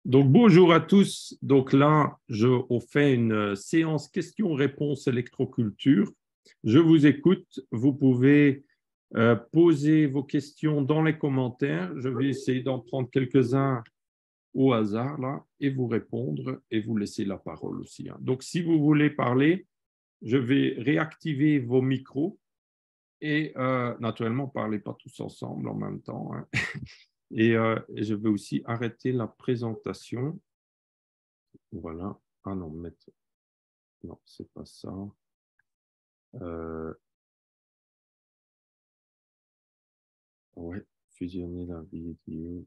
Donc, bonjour à tous. Donc là, on fait une séance questions-réponses électroculture. Je vous écoute. Vous pouvez poser vos questions dans les commentaires. Je vais essayer d'en prendre quelques-uns au hasard là et vous répondre et vous laisser la parole aussi, hein. Donc, si vous voulez parler, je vais réactiver vos micros et naturellement, parlez pas tous ensemble en même temps, hein. Et je vais aussi arrêter la présentation. Voilà. Ah non, mettre. Non, c'est pas ça. Euh, ouais, fusionner la vidéo.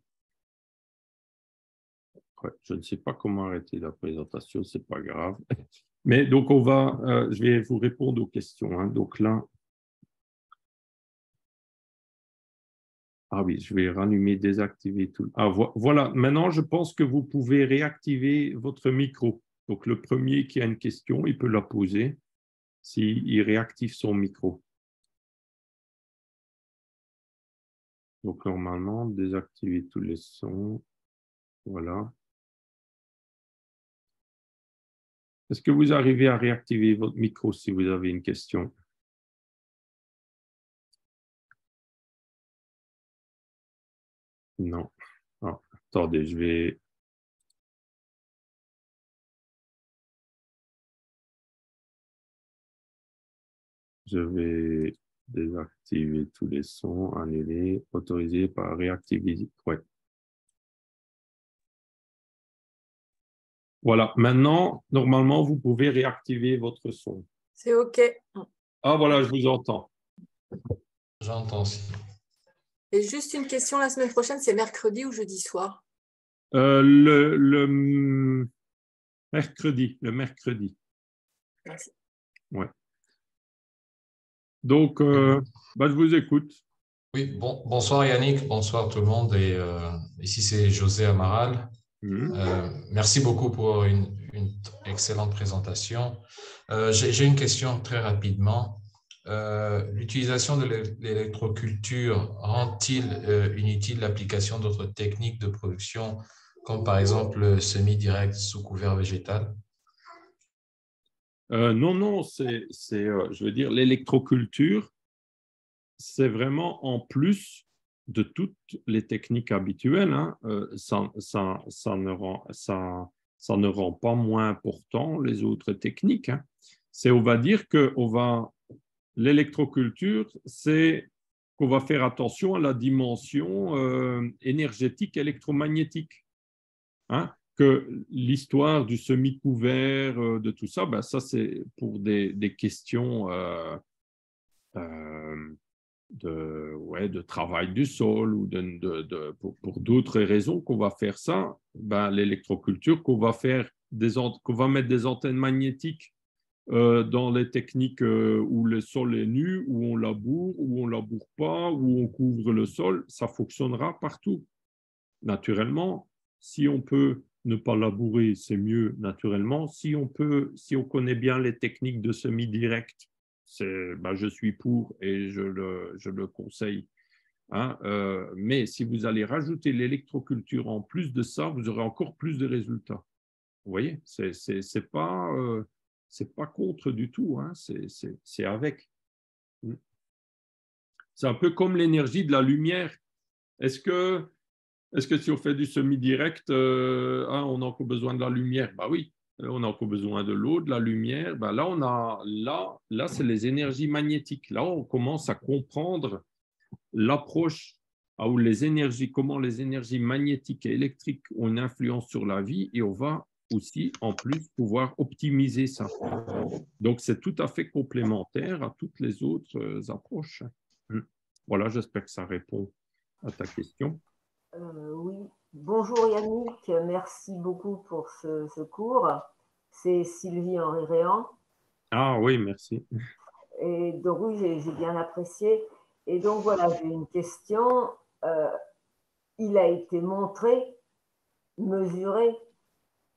Ouais, je ne sais pas comment arrêter la présentation, c'est pas grave. Mais donc, je vais vous répondre aux questions, hein. Donc là, ah oui, je vais rallumer, désactiver tout. Ah, voilà, maintenant, je pense que vous pouvez réactiver votre micro. Donc, le premier qui a une question, il peut la poser s'il réactive son micro. Donc, normalement, désactiver tous les sons. Voilà. Est-ce que vous arrivez à réactiver votre micro si vous avez une question? Non. Ah, attendez, je vais désactiver tous les sons, annuler, autoriser par réactiver. Ouais. Voilà. Maintenant, normalement, vous pouvez réactiver votre son. C'est OK. Ah, voilà, je vous entends. J'entends aussi. Et juste une question, la semaine prochaine, c'est mercredi ou jeudi soir? Le mercredi. Merci. Ouais. Donc, je vous écoute. Oui, bonsoir Yannick, bonsoir tout le monde. Et ici, c'est José Amaral. Merci beaucoup pour une excellente présentation. J'ai une question très rapidement. L'utilisation de l'électroculture rend-il inutile l'application d'autres techniques de production, comme par exemple le semi-direct sous couvert végétal? Non, je veux dire, l'électroculture, c'est vraiment en plus de toutes les techniques habituelles, hein. Ça ne rend pas moins important les autres techniques, hein. On va dire que l'électroculture, c'est qu'on va faire attention à la dimension énergétique électromagnétique, hein, que l'histoire du semi-couvert, de tout ça, ben ça c'est pour des questions de travail du sol ou pour d'autres raisons qu'on va faire ça. Ben, l'électroculture, qu'on va mettre des antennes magnétiques dans les techniques où le sol est nu, où on laboure pas, où on couvre le sol, ça fonctionnera partout. Naturellement, si on peut ne pas labourer, c'est mieux naturellement. Si on connaît bien les techniques de semi-direct, je suis pour et je le conseille, hein. Mais si vous allez rajouter l'électroculture en plus de ça, vous aurez encore plus de résultats. Vous voyez, c'est pas contre du tout, hein. C'est avec. C'est un peu comme l'énergie de la lumière. Est-ce que si on fait du semi-direct, on a encore besoin de la lumière? Bah oui, on a encore besoin de l'eau, de la lumière. Bah là, c'est les énergies magnétiques. Là, on commence à comprendre l'approche comment les énergies magnétiques et électriques ont une influence sur la vie, et on va aussi, en plus, pouvoir optimiser ça. Donc, c'est tout à fait complémentaire à toutes les autres approches. Voilà, j'espère que ça répond à ta question. Oui, bonjour Yannick, merci beaucoup pour ce cours. C'est Sylvie Henri-Réan. Ah oui, merci. Et donc oui, j'ai bien apprécié. Et donc voilà, j'ai une question. Il a été montré, mesuré,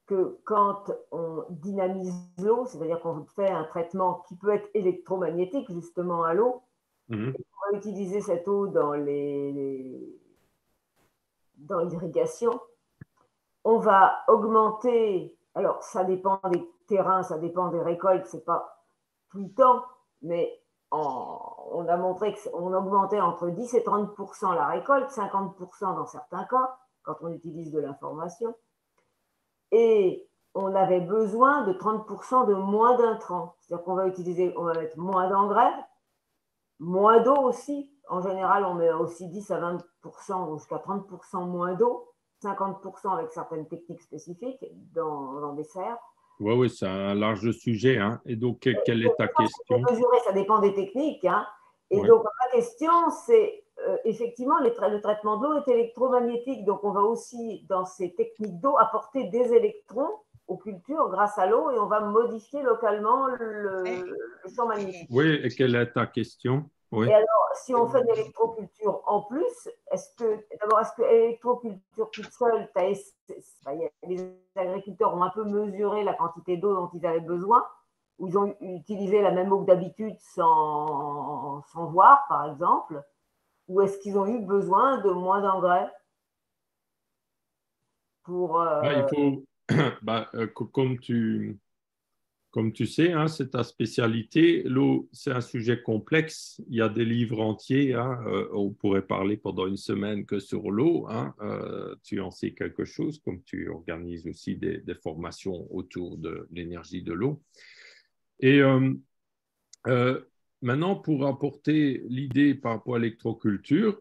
que quand on dynamise l'eau, c'est-à-dire qu'on fait un traitement qui peut être électromagnétique justement à l'eau, et qu'on va utiliser cette eau dans l'irrigation, on va augmenter, alors ça dépend des terrains, ça dépend des récoltes, c'est pas tout le temps, mais on a montré qu'on augmentait entre 10 et 30% la récolte, 50% dans certains cas, quand on utilise de l'information. Et on avait besoin de 30% de moins d'intrants. C'est-à-dire qu'on va mettre moins d'engrais, moins d'eau aussi. En général, on met aussi 10 à 20% ou jusqu'à 30% moins d'eau, 50% avec certaines techniques spécifiques dans des serres. Oui, c'est un large sujet. Hein. Et donc, quelle est ta question? Mesurer, ça dépend des techniques. Hein. Et donc, ma question, c'est effectivement, le traitement de l'eau est électromagnétique. Donc, on va aussi, dans ces techniques d'eau, apporter des électrons aux cultures grâce à l'eau et on va modifier localement le champ magnétique. Oui, et quelle est ta question? Oui. Et alors, si on fait de l'électroculture en plus, est-ce que l'électroculture toute seule, les agriculteurs ont un peu mesuré la quantité d'eau dont ils avaient besoin, ou ils ont utilisé la même eau que d'habitude sans voir, par exemple, ou est-ce qu'ils ont eu besoin de moins d'engrais pour… Il faut, comme tu sais, hein, c'est ta spécialité. L'eau, c'est un sujet complexe. Il y a des livres entiers. Hein, on pourrait parler pendant une semaine que sur l'eau. Hein, tu en sais quelque chose, comme tu organises aussi des formations autour de l'énergie de l'eau. Et maintenant, pour apporter l'idée par rapport à l'électroculture,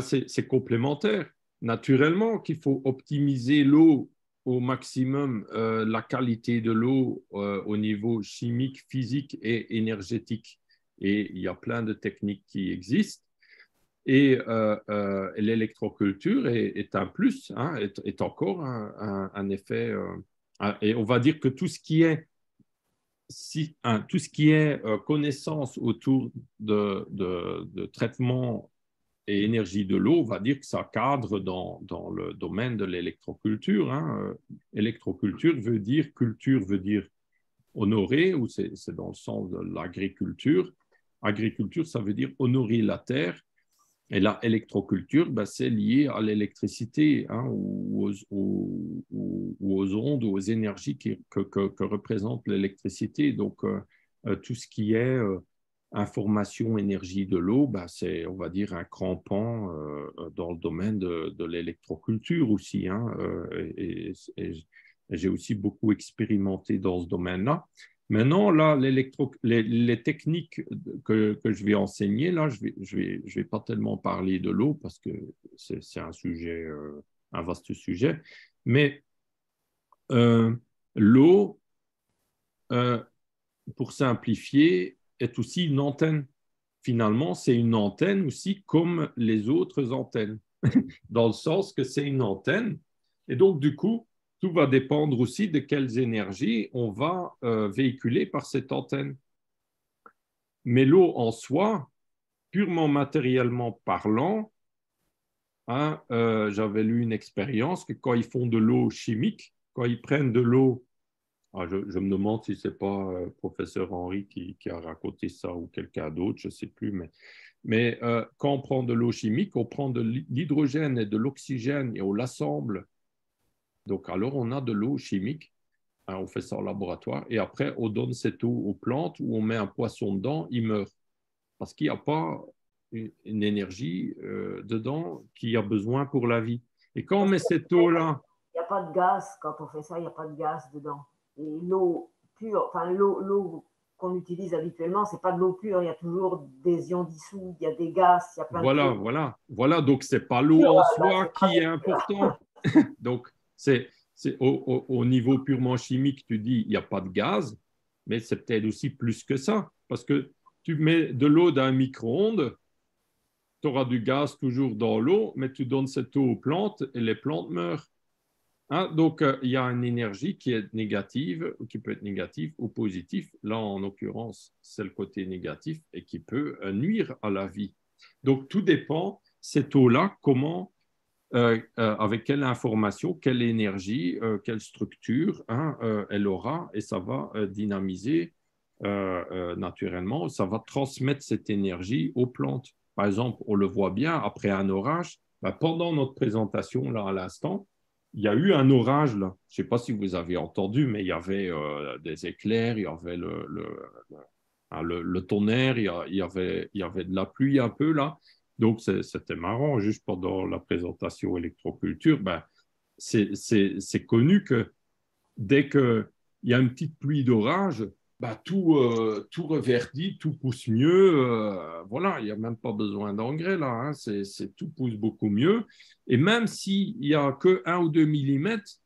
c'est complémentaire. Naturellement qu'il faut optimiser l'eau au maximum, la qualité de l'eau au niveau chimique, physique et énergétique. Et il y a plein de techniques qui existent. Et l'électroculture est un plus, hein, est encore un effet. Et on va dire que tout ce qui est connaissance autour de traitement et énergie de l'eau, on va dire que ça cadre dans le domaine de l'électroculture. Hein. Électroculture culture veut dire honorer, ou c'est dans le sens de l'agriculture. Agriculture, ça veut dire honorer la terre. Et la électroculture, c'est lié à l'électricité, hein, ou aux ondes, ou aux énergies que représente l'électricité. Donc, tout ce qui est information, énergie de l'eau, c'est, on va dire, un crampon dans le domaine de l'électroculture aussi. Hein, et j'ai aussi beaucoup expérimenté dans ce domaine-là. Maintenant, là, les techniques que je vais enseigner, là, je vais pas tellement parler de l'eau parce que c'est un sujet, un vaste sujet, mais l'eau, pour simplifier, est aussi une antenne. Finalement, c'est une antenne aussi comme les autres antennes, dans le sens que c'est une antenne. Et donc, du coup, tout va dépendre aussi de quelles énergies on va véhiculer par cette antenne. Mais l'eau en soi, purement matériellement parlant, hein, j'avais lu une expérience que quand ils font de l'eau chimique, quand ils prennent de l'eau, je me demande si ce n'est pas professeur Henri qui a raconté ça ou quelqu'un d'autre, je ne sais plus, mais quand on prend de l'eau chimique, on prend de l'hydrogène et de l'oxygène et on l'assemble. Donc, alors, on a de l'eau chimique, hein, on fait ça au laboratoire, et après, on donne cette eau aux plantes ou on met un poisson dedans, il meurt. Parce qu'il n'y a pas une énergie dedans qui a besoin pour la vie. Et quand on met cette eau-là… Il n'y a pas de gaz, quand on fait ça, il n'y a pas de gaz dedans. Et l'eau pure, enfin l'eau qu'on utilise habituellement, ce n'est pas de l'eau pure, il y a toujours des ions dissous, il y a des gaz, il y a plein de choses. Voilà, donc ce n'est pas l'eau en soi qui est important. Donc, c'est au niveau purement chimique, tu dis il n'y a pas de gaz, mais c'est peut-être aussi plus que ça. Parce que tu mets de l'eau dans un micro-ondes, tu auras du gaz toujours dans l'eau, mais tu donnes cette eau aux plantes et les plantes meurent. Hein? Donc, il y a une énergie qui est négative, qui peut être négative ou positive. Là, en l'occurrence, c'est le côté négatif et qui peut nuire à la vie. Donc, tout dépend, cette eau-là, comment… avec quelle information, quelle énergie, quelle structure, hein, elle aura, et ça va dynamiser naturellement, ça va transmettre cette énergie aux plantes. Par exemple, on le voit bien, après un orage, pendant notre présentation là à l'instant, il y a eu un orage là. Je ne sais pas si vous avez entendu, mais il y avait des éclairs, il y avait le tonnerre, il y avait de la pluie un peu là. Donc, c'était marrant, juste pendant la présentation électroculture, ben, c'est connu que dès qu'il y a une petite pluie d'orage, bah, tout reverdit, tout pousse mieux. Voilà, il n'y a même pas besoin d'engrais là. Hein, tout pousse beaucoup mieux. Et même s'il n'y a que 1 ou 2 millimètres,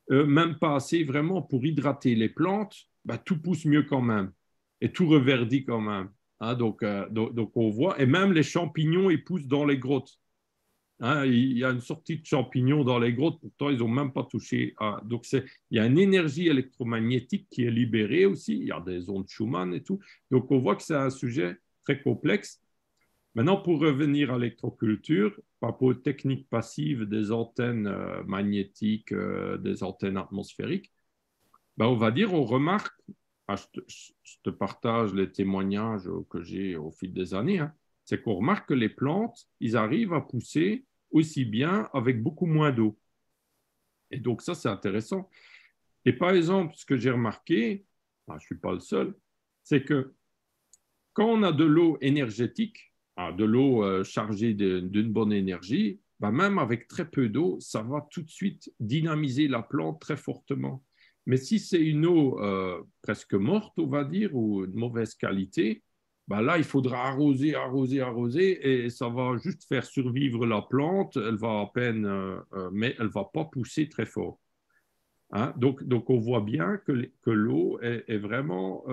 même pas assez vraiment pour hydrater les plantes, bah, tout pousse mieux quand même. Et tout reverdit quand même. Hein, donc, on voit. Et même les champignons, ils poussent dans les grottes. Hein, il y a une sortie de champignons dans les grottes, pourtant ils n'ont même pas touché. Donc, il y a une énergie électromagnétique qui est libérée aussi. Il y a des ondes Schumann et tout. Donc, on voit que c'est un sujet très complexe. Maintenant, pour revenir à l'électroculture, par rapport aux techniques passives des antennes magnétiques, des antennes atmosphériques, ben, on va dire, on remarque, je te partage les témoignages que j'ai au fil des années, hein, c'est qu'on remarque que les plantes, ils arrivent à pousser aussi bien avec beaucoup moins d'eau. Et donc ça, c'est intéressant. Et par exemple, ce que j'ai remarqué, je ne suis pas le seul, c'est que quand on a de l'eau énergétique, de l'eau chargée d'une bonne énergie, ben même avec très peu d'eau, ça va tout de suite dynamiser la plante très fortement. Mais si c'est une eau presque morte, on va dire, ou de mauvaise qualité, ben là, il faudra arroser, arroser, arroser, et ça va juste faire survivre la plante. Elle va à peine, mais elle ne va pas pousser très fort. Hein? Donc, on voit bien que l'eau est vraiment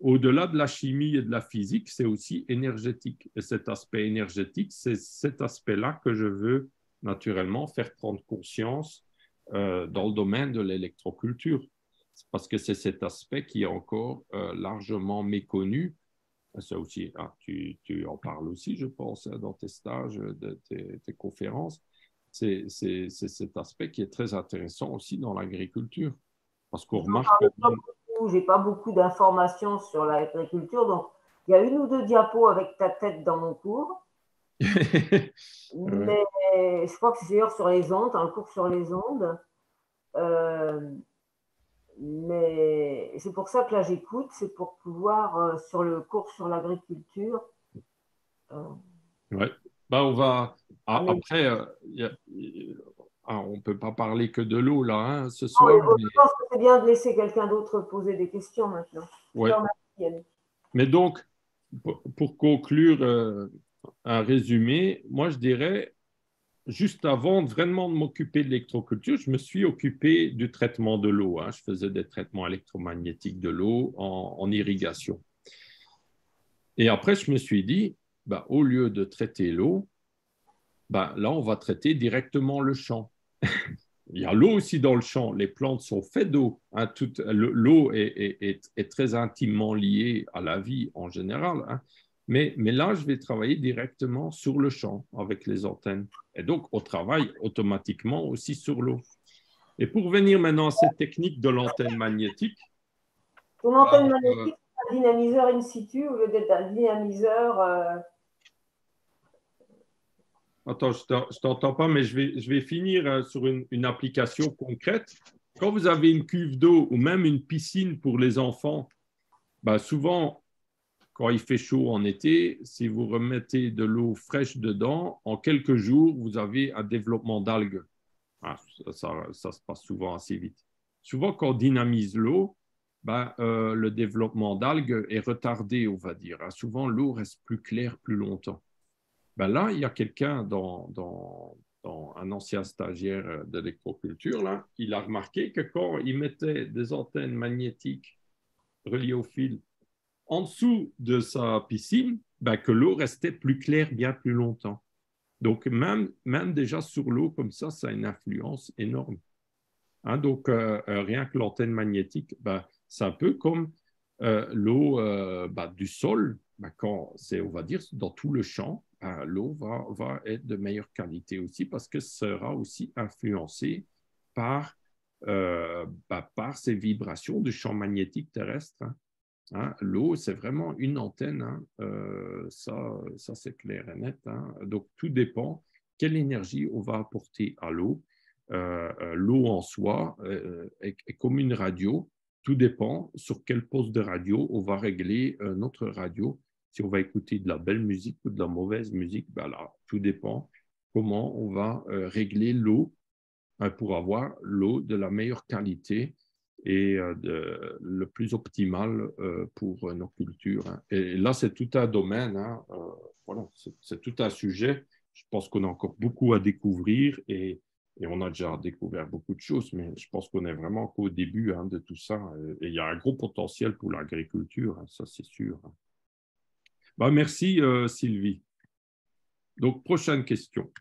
au-delà de la chimie et de la physique, c'est aussi énergétique. Et cet aspect énergétique, c'est cet aspect-là que je veux naturellement faire prendre conscience dans le domaine de l'électroculture. Parce que c'est cet aspect qui est encore largement méconnu. Ça aussi, tu en parles aussi, je pense, dans tes stages, tes conférences. C'est cet aspect qui est très intéressant aussi dans l'agriculture. Parce qu'on remarque j'ai pas beaucoup d'informations sur l'agriculture, donc il y a 1 ou 2 diapos avec ta tête dans mon cours. Mais je crois que c'est d'ailleurs sur les ondes, un cours sur les ondes. Mais c'est pour ça que là j'écoute, c'est pour pouvoir sur le cours sur l'agriculture. Ouais. Ben, on va. Après, on ne peut pas parler que de l'eau là hein, ce soir. Je pense que c'est bien de laisser quelqu'un d'autre poser des questions maintenant. Ouais. Mais donc, pour conclure un résumé, moi je dirais, juste avant vraiment de m'occuper de l'électroculture, je me suis occupé du traitement de l'eau. Hein. Je faisais des traitements électromagnétiques de l'eau en irrigation. Et après, je me suis dit, ben, au lieu de traiter l'eau, ben, là, on va traiter directement le champ. Il y a l'eau aussi dans le champ. Les plantes sont faites d'eau. Hein. L'eau est très intimement liée à la vie en général. Hein. Mais là, je vais travailler directement sur le champ avec les antennes. Et donc, on travaille automatiquement aussi sur l'eau. Et pour venir maintenant à cette technique de l'antenne magnétique. Ton antenne magnétique, c'est un dynamiseur in situ au lieu d'être un dynamiseur. Attends, je ne t'entends pas, mais je vais finir sur une application concrète. Quand vous avez une cuve d'eau ou même une piscine pour les enfants, bah souvent, quand il fait chaud en été, si vous remettez de l'eau fraîche dedans, en quelques jours, vous avez un développement d'algues. Ça se passe souvent assez vite. Souvent, quand on dynamise l'eau, le développement d'algues est retardé, on va dire. Souvent, l'eau reste plus claire plus longtemps. Là, il y a quelqu'un dans un ancien stagiaire d'électroculture, là, il a remarqué que quand il mettait des antennes magnétiques reliées au fil en dessous de sa piscine, que l'eau restait plus claire bien plus longtemps. Donc, même déjà sur l'eau, comme ça a une influence énorme. Hein, donc, rien que l'antenne magnétique, c'est un peu comme l'eau du sol. Quand c'est, on va dire, dans tout le champ, l'eau va être de meilleure qualité aussi parce que sera aussi influencée par, par ces vibrations du champ magnétique terrestre. Hein. Hein, l'eau, c'est vraiment une antenne. Hein. Ça c'est clair et net. Hein. Donc, tout dépend quelle énergie on va apporter à l'eau. L'eau en soi est comme une radio. Tout dépend sur quel poste de radio on va régler notre radio. Si on va écouter de la belle musique ou de la mauvaise musique, ben là, tout dépend comment on va régler l'eau pour avoir l'eau de la meilleure qualité et le plus optimal pour nos cultures. Et là, c'est tout un domaine, voilà, c'est tout un sujet. Je pense qu'on a encore beaucoup à découvrir et on a déjà découvert beaucoup de choses, mais je pense qu'on est vraiment qu'au début de tout ça. Et il y a un gros potentiel pour l'agriculture, ça c'est sûr. Ben, merci Sylvie. Donc, prochaine question.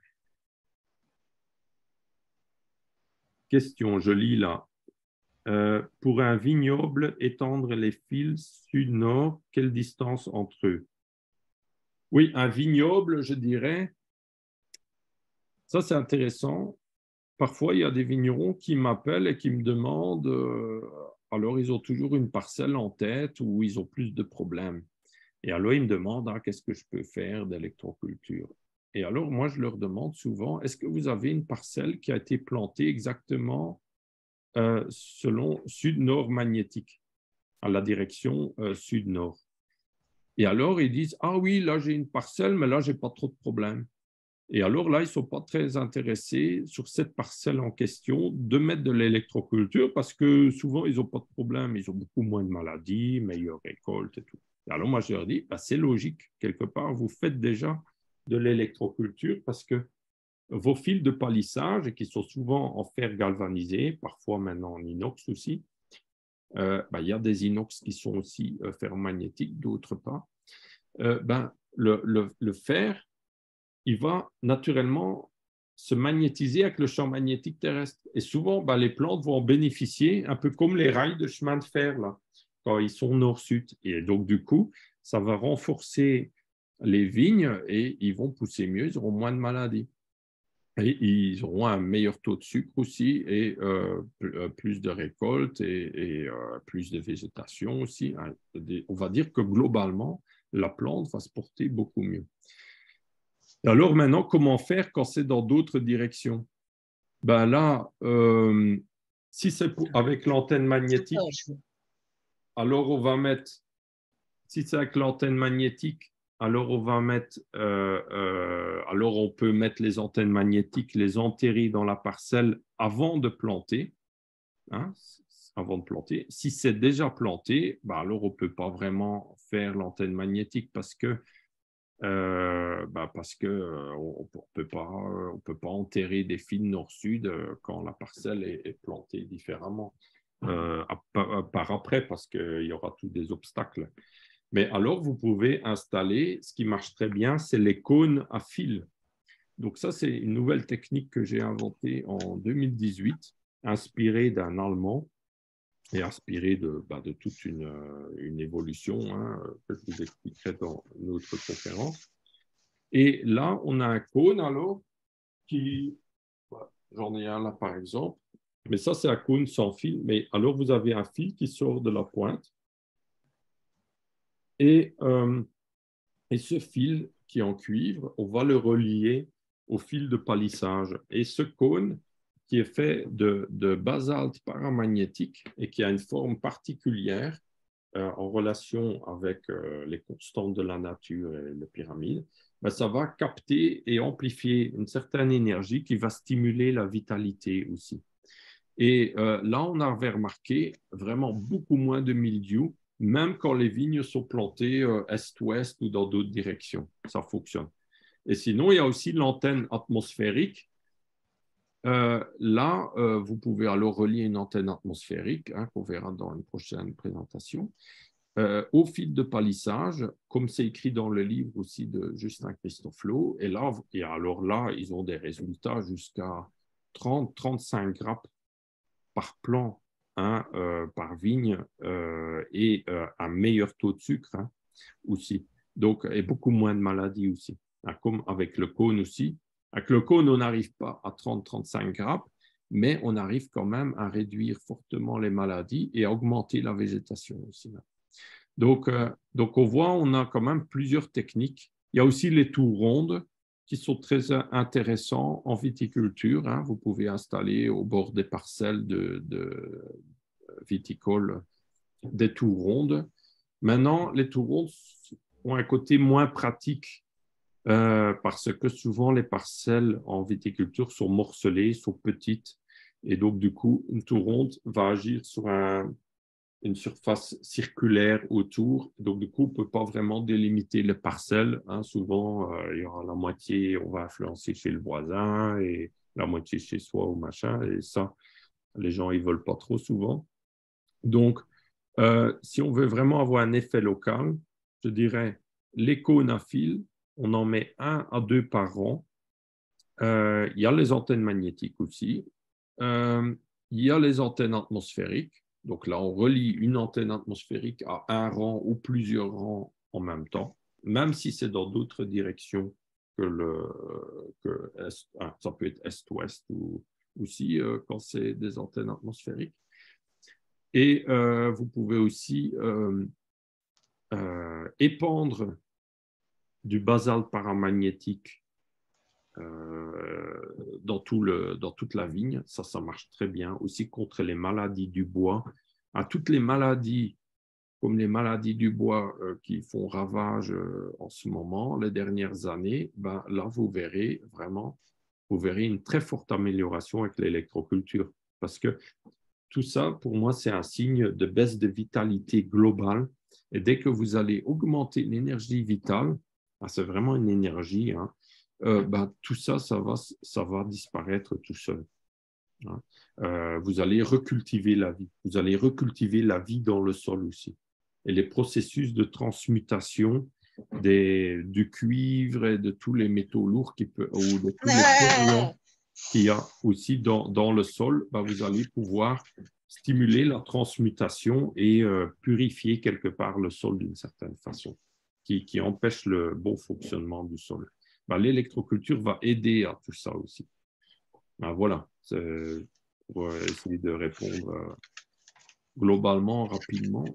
Question, je lis là. Pour un vignoble, étendre les fils sud-nord, quelle distance entre eux? Oui, un vignoble, je dirais, ça c'est intéressant. Parfois, il y a des vignerons qui m'appellent et qui me demandent, alors ils ont toujours une parcelle en tête où ils ont plus de problèmes. Et alors, ils me demandent, qu'est-ce que je peux faire d'électroculture? Et alors, moi, je leur demande souvent, est-ce que vous avez une parcelle qui a été plantée exactement selon sud-nord magnétique, à la direction sud-nord? Et alors, ils disent, ah oui, là, j'ai une parcelle, mais là, je n'ai pas trop de problèmes. Et alors là, ils ne sont pas très intéressés sur cette parcelle en question de mettre de l'électroculture parce que souvent, ils n'ont pas de problème. Ils ont beaucoup moins de maladies, meilleure récolte et tout. Et alors moi, je leur dis, c'est logique. Quelque part, vous faites déjà de l'électroculture parce que vos fils de palissage, qui sont souvent en fer galvanisé, parfois maintenant en inox aussi, il y a des inox qui sont aussi ferromagnétiques, d'autres pas. Le fer, il va naturellement se magnétiser avec le champ magnétique terrestre. Et souvent, les plantes vont en bénéficier, un peu comme les rails de chemin de fer, là, quand ils sont nord-sud. Et donc, du coup, ça va renforcer les vignes et ils vont pousser mieux, ils auront moins de maladies. Et ils auront un meilleur taux de sucre aussi et plus de récolte et plus de végétation aussi. On va dire que globalement, la plante va se porter beaucoup mieux. Alors maintenant, comment faire quand c'est dans d'autres directions? Là, si c'est avec l'antenne magnétique, alors on va mettre, si c'est avec l'antenne magnétique, alors on va mettre, alors on peut mettre les antennes magnétiques, les enterrer dans la parcelle avant de planter, avant de planter. Si c'est déjà planté, alors on ne peut pas vraiment faire l'antenne magnétique parce que on ne peut pas enterrer des fils nord-sud quand la parcelle est plantée différemment par après parce qu'il y aura tous des obstacles. Mais alors, vous pouvez installer, ce qui marche très bien, c'est les cônes à fil. Donc ça, c'est une nouvelle technique que j'ai inventée en 2018, inspirée d'un Allemand et inspirée de toute une évolution que je vous expliquerai dans une autre conférence. Et là, on a un cône alors qui, j'en ai un là par exemple, mais ça c'est un cône sans fil, mais alors vous avez un fil qui sort de la pointe et ce fil qui est en cuivre, on va le relier au fil de palissage. Et ce cône qui est fait de basalte paramagnétique et qui a une forme particulière en relation avec les constantes de la nature et les pyramides, ça va capter et amplifier une certaine énergie qui va stimuler la vitalité aussi. Et là, on avait remarqué vraiment beaucoup moins de mildiou, même quand les vignes sont plantées est-ouest ou dans d'autres directions. Ça fonctionne. Et sinon, il y a aussi l'antenne atmosphérique. Là, vous pouvez alors relier une antenne atmosphérique, qu'on verra dans une prochaine présentation, au fil de palissage, comme c'est écrit dans le livre aussi de Justin Christoflo. Et alors là, ils ont des résultats jusqu'à 30-35 grappes par plant, par vigne, et un meilleur taux de sucre aussi. Donc, et beaucoup moins de maladies aussi, comme avec le cône aussi. Avec le cône, on n'arrive pas à 30-35 grappes, mais on arrive quand même à réduire fortement les maladies et à augmenter la végétation aussi. Donc on voit, on a quand même plusieurs techniques. Il y a aussi les tours rondes qui sont très intéressants en viticulture. Hein. Vous pouvez installer au bord des parcelles de viticoles des tours rondes. Maintenant, les tours rondes ont un côté moins pratique parce que souvent les parcelles en viticulture sont morcelées, sont petites. Et donc, du coup, une tour ronde va agir sur une surface circulaire autour. Donc, du coup, on ne peut pas vraiment délimiter les parcelles. Hein. Souvent, il y aura la moitié, on va influencer chez le voisin et la moitié chez soi ou machin. Et ça, les gens, ils ne veulent pas trop souvent. Donc, si on veut vraiment avoir un effet local, je dirais les cônes à fil, on en met 1 à 2 par rang. Il y a les antennes magnétiques aussi. Il y a les antennes atmosphériques. Donc là, on relie une antenne atmosphérique à un rang ou plusieurs rangs en même temps, même si c'est dans d'autres directions que est, ça peut être est-ouest ou aussi quand c'est des antennes atmosphériques. Et vous pouvez aussi épandre du basalte paramagnétique dans toute la vigne. Ça marche très bien. Aussi contre les maladies du bois. À toutes les maladies, comme les maladies du bois qui font ravage en ce moment, les dernières années, ben, là, vous verrez une très forte amélioration avec l'électroculture. Parce que tout ça, pour moi, c'est un signe de baisse de vitalité globale. Et dès que vous allez augmenter l'énergie vitale, c'est vraiment une énergie, hein, tout ça, ça va disparaître tout seul. Hein. Vous allez recultiver la vie. Vous allez recultiver la vie dans le sol aussi. Et les processus de transmutation du cuivre et de tous les métaux lourds ou de tous les polluants qu'il y a aussi dans le sol, vous allez pouvoir stimuler la transmutation et purifier quelque part le sol d'une certaine façon, qui empêche le bon fonctionnement du sol. L'électroculture va aider à tout ça aussi. Voilà, c'est pour essayer de répondre globalement, rapidement.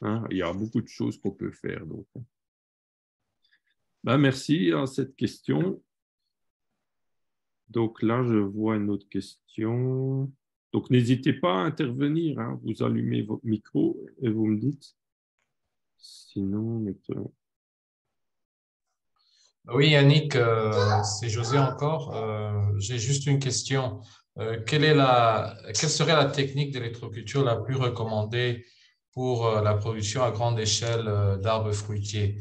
Hein, il y a beaucoup de choses qu'on peut faire. Donc. Merci à cette question. Donc là, je vois une autre question. Donc, n'hésitez pas à intervenir. Hein. Vous allumez votre micro et vous me dites. Sinon, Oui, Yannick, c'est José encore. J'ai juste une question. Quelle serait la technique d'électroculture la plus recommandée pour la production à grande échelle d'arbres fruitiers?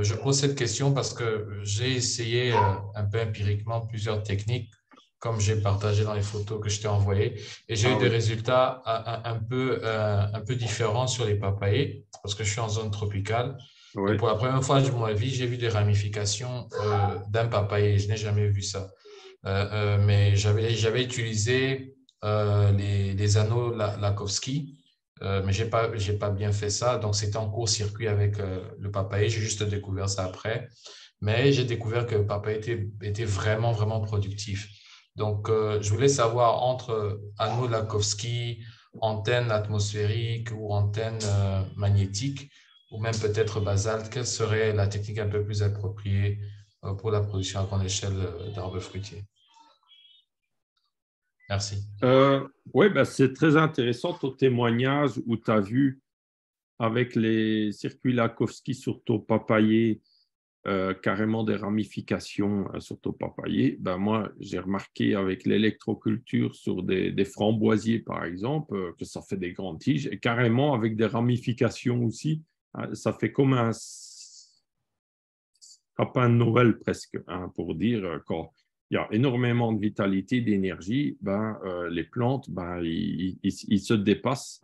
Je pose cette question parce que j'ai essayé un peu empiriquement plusieurs techniques, comme j'ai partagé dans les photos que je t'ai envoyées, et j'ai eu des résultats un peu différents sur les papayers, parce que je suis en zone tropicale. Ouais. Et pour la première fois de ma vie, j'ai vu des ramifications d'un papayer. Je n'ai jamais vu ça. Mais j'avais utilisé les anneaux Lakowski, mais je n'ai pas bien fait ça. Donc, c'était en court-circuit avec le papayer. J'ai juste découvert ça après. Mais j'ai découvert que le papayer était vraiment, vraiment productif. Donc, je voulais savoir entre anneaux Lakowski, antenne atmosphérique ou antenne magnétique, ou même peut-être basalte, quelle serait la technique un peu plus appropriée pour la production à grande échelle d'arbres fruitiers? Merci. Oui, c'est très intéressant ton témoignage où tu as vu avec les circuits Lakowski sur ton papayer carrément des ramifications sur ton papayer. Moi, j'ai remarqué avec l'électroculture sur des framboisiers, par exemple, que ça fait des grandes tiges et carrément avec des ramifications aussi. Ça fait comme un sapin de Noël presque, hein, pour dire quand il y a énormément de vitalité, d'énergie, les plantes, ils se dépassent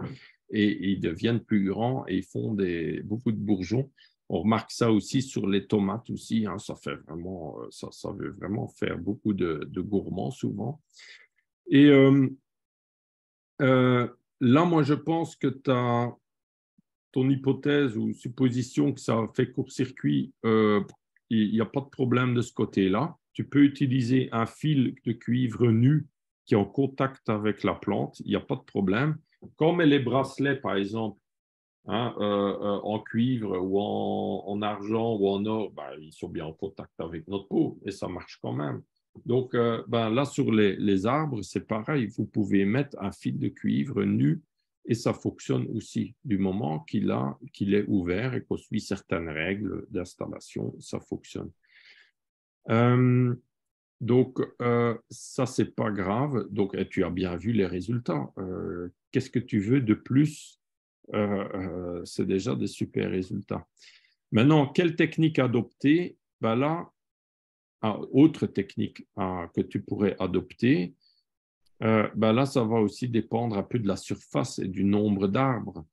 et ils deviennent plus grands et ils font beaucoup de bourgeons. On remarque ça aussi sur les tomates aussi, hein, ça veut vraiment faire beaucoup de gourmands souvent. Et là, moi, je pense que ton hypothèse ou supposition que ça fait court-circuit, il n'y a pas de problème de ce côté-là. Tu peux utiliser un fil de cuivre nu qui est en contact avec la plante, il n'y a pas de problème. Quand on met les bracelets, par exemple, hein, en cuivre ou en argent ou en or, ben, ils sont bien en contact avec notre peau et ça marche quand même. Donc ben, là, sur les arbres, c'est pareil. Vous pouvez mettre un fil de cuivre nu et ça fonctionne aussi. Du moment qu'il est ouvert et qu'on suit certaines règles d'installation, ça fonctionne. Donc, ça, c'est pas grave. Donc, tu as bien vu les résultats. Qu'est-ce que tu veux de plus? C'est déjà des super résultats. Maintenant, quelle technique adopter? Ben là, autre technique que tu pourrais adopter, ben là, ça va aussi dépendre un peu de la surface et du nombre d'arbres.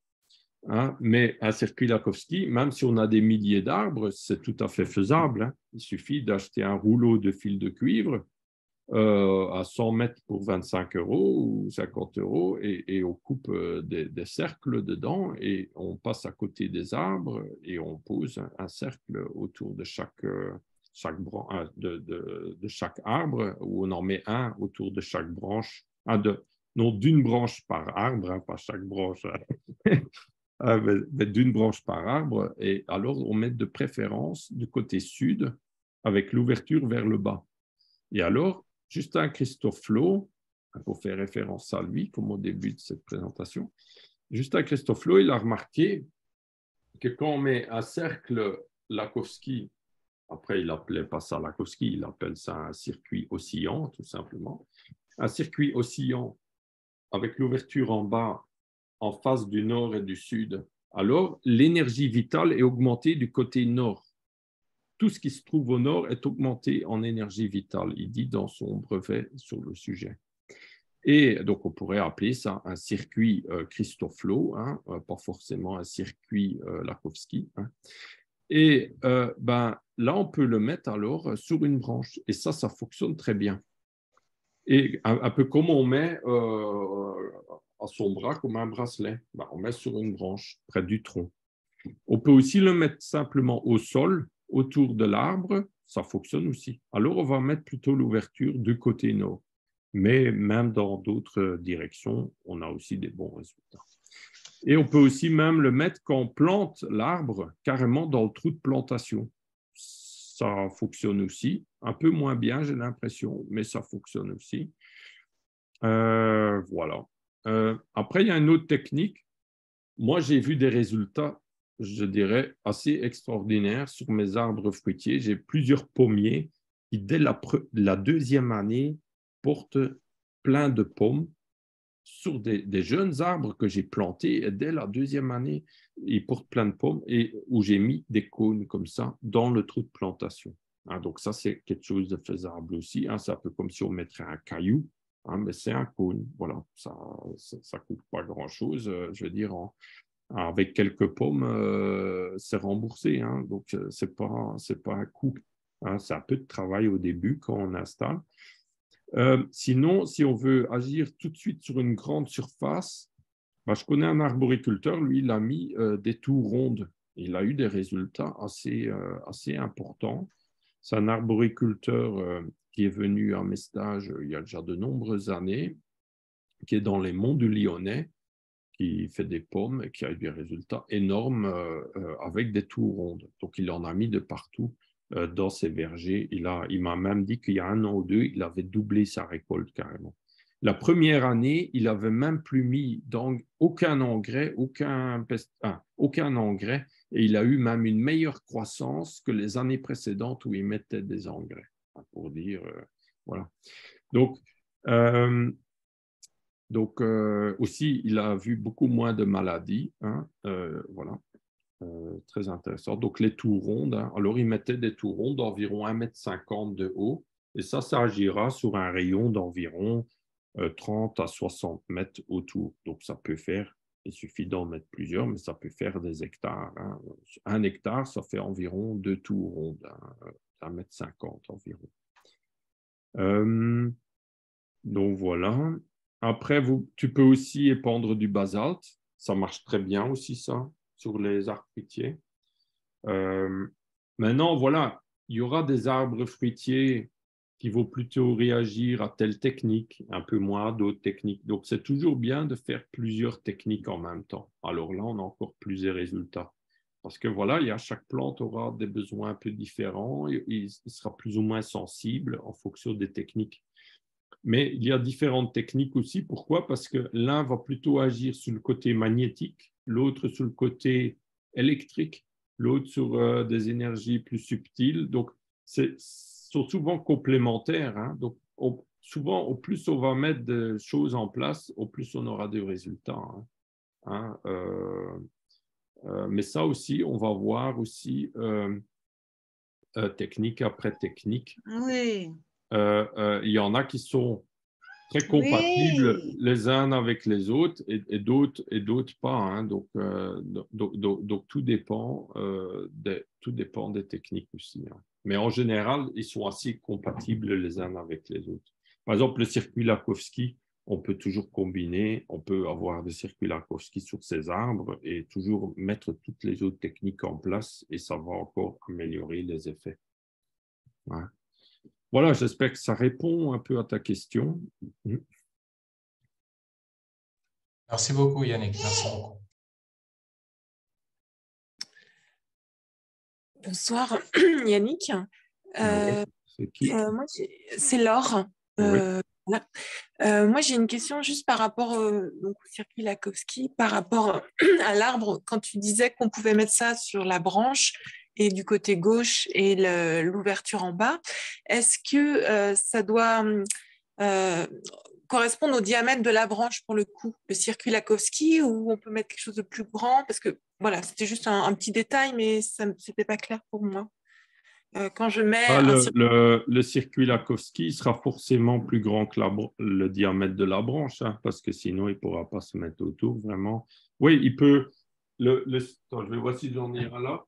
Hein, mais un circuit Lakhovsky, même si on a des milliers d'arbres, c'est tout à fait faisable. Hein. Il suffit d'acheter un rouleau de fil de cuivre à 100 mètres pour 25 € ou 50 € et on coupe des cercles dedans et on passe à côté des arbres et on pose un cercle autour de chaque arbre où on en met un autour de chaque branche, non d'une branche par arbre, hein, pas chaque branche. Mais d'une branche par arbre, et alors on met de préférence du côté sud avec l'ouverture vers le bas. Et alors, Justin Christoflo, pour faire référence à lui, comme au début de cette présentation, Justin Christoflo, il a remarqué que quand on met un cercle Lakhovsky, après il n'appelait pas ça Lakhovsky, il appelle ça un circuit oscillant, tout simplement, un circuit oscillant avec l'ouverture en bas en face du nord et du sud, alors l'énergie vitale est augmentée du côté nord. Tout ce qui se trouve au nord est augmenté en énergie vitale, il dit dans son brevet sur le sujet. Et donc, on pourrait appeler ça un circuit Christoflo, hein, pas forcément un circuit Lakhovsky. Hein. Et ben, là, on peut le mettre alors sur une branche. Et ça fonctionne très bien. Et un peu comme on met à son bras comme un bracelet. Ben, on met sur une branche près du tronc. On peut aussi le mettre simplement au sol, autour de l'arbre. Ça fonctionne aussi. Alors, on va mettre plutôt l'ouverture du côté nord. Mais même dans d'autres directions, on a aussi des bons résultats. Et on peut aussi même le mettre quand on plante l'arbre carrément dans le trou de plantation. Ça fonctionne aussi. Un peu moins bien, j'ai l'impression, mais ça fonctionne aussi. Voilà. Après, il y a une autre technique. Moi, j'ai vu des résultats, je dirais, assez extraordinaires sur mes arbres fruitiers. J'ai plusieurs pommiers qui, dès la deuxième année, portent plein de pommes sur des jeunes arbres que j'ai plantés. Et dès la deuxième année, ils portent plein de pommes et où j'ai mis des cônes comme ça dans le trou de plantation. Hein, donc ça, c'est quelque chose de faisable aussi. Hein, c'est un peu comme si on mettrait un caillou. Hein, mais c'est un cône, voilà, ça ne coûte pas grand-chose, je veux dire, avec quelques pommes, c'est remboursé, hein, donc ce n'est pas un coût, hein, c'est un peu de travail au début quand on installe. Sinon, si on veut agir tout de suite sur une grande surface, ben, je connais un arboriculteur, lui, il a mis des tours rondes, il a eu des résultats assez importants. C'est un arboriculteur qui est venu à mes stages il y a déjà de nombreuses années, qui est dans les monts du Lyonnais, qui fait des pommes et qui a eu des résultats énormes avec des tours rondes. Donc, il en a mis de partout dans ses vergers. Il m'a même dit qu'il y a 1 an ou 2, il avait doublé sa récolte carrément. La première année, il n'avait même plus mis aucun engrais, aucun engrais, et il a eu même une meilleure croissance que les années précédentes où il mettait des engrais, pour dire, voilà. Donc, aussi, il a vu beaucoup moins de maladies, hein, voilà, très intéressant. Donc, les tours rondes, hein, alors il mettait des tours rondes d'environ 1,50 m de haut, et ça agira sur un rayon d'environ 30 à 60 mètres autour. Donc, ça peut faire, il suffit d'en mettre plusieurs, mais ça peut faire des hectares. Hein. 1 hectare, ça fait environ 2 tours rondes, hein, 1,50 m environ. Donc, voilà. Après, tu peux aussi épandre du basalte. Ça marche très bien aussi, ça, sur les arbres fruitiers. Maintenant, voilà, il y aura des arbres fruitiers qui vont plutôt réagir à telle technique, un peu moins à d'autres techniques. Donc, c'est toujours bien de faire plusieurs techniques en même temps. Alors là, on a encore plus de résultats. Parce que voilà, chaque plante aura des besoins un peu différents, il sera plus ou moins sensible en fonction des techniques. Mais il y a différentes techniques aussi. Pourquoi? Parce que l'un va plutôt agir sur le côté magnétique, l'autre sur le côté électrique, l'autre sur des énergies plus subtiles. Donc, sont souvent complémentaires. Hein. Donc, souvent, au plus on va mettre des choses en place, au plus on aura des résultats. Hein. Mais ça aussi, on va voir aussi technique après technique. Oui. Il y en a qui sont très compatibles les uns avec les autres et d'autres pas. Hein. Donc, tout dépend des techniques aussi. Hein. Mais en général, ils sont assez compatibles les uns avec les autres. Par exemple, le circuit Lakowski, on peut toujours combiner, on peut avoir des circuits Lakowski sur ces arbres et toujours mettre toutes les autres techniques en place et ça va encore améliorer les effets. Ouais. Voilà, j'espère que ça répond un peu à ta question. Merci beaucoup, Yannick. Merci beaucoup. Bonsoir, Yannick. C'est qui? Moi, c'est Laure. Voilà. Moi, j'ai une question juste par rapport donc, au circuit Lakowski, par rapport à l'arbre. Quand tu disais qu'on pouvait mettre ça sur la branche et du côté gauche et l'ouverture en bas, est-ce que ça doit correspondre au diamètre de la branche pour le coup, le circuit Lakowski, ou on peut mettre quelque chose de plus grand? Parce que voilà, c'était juste un petit détail, mais ça n'était pas clair pour moi. Quand je mets le circuit Lakowski sera forcément plus grand que le diamètre de la branche, hein, parce que sinon, il ne pourra pas se mettre autour, vraiment. Oui, il peut... Attends, je vais voir si j'en ai un là.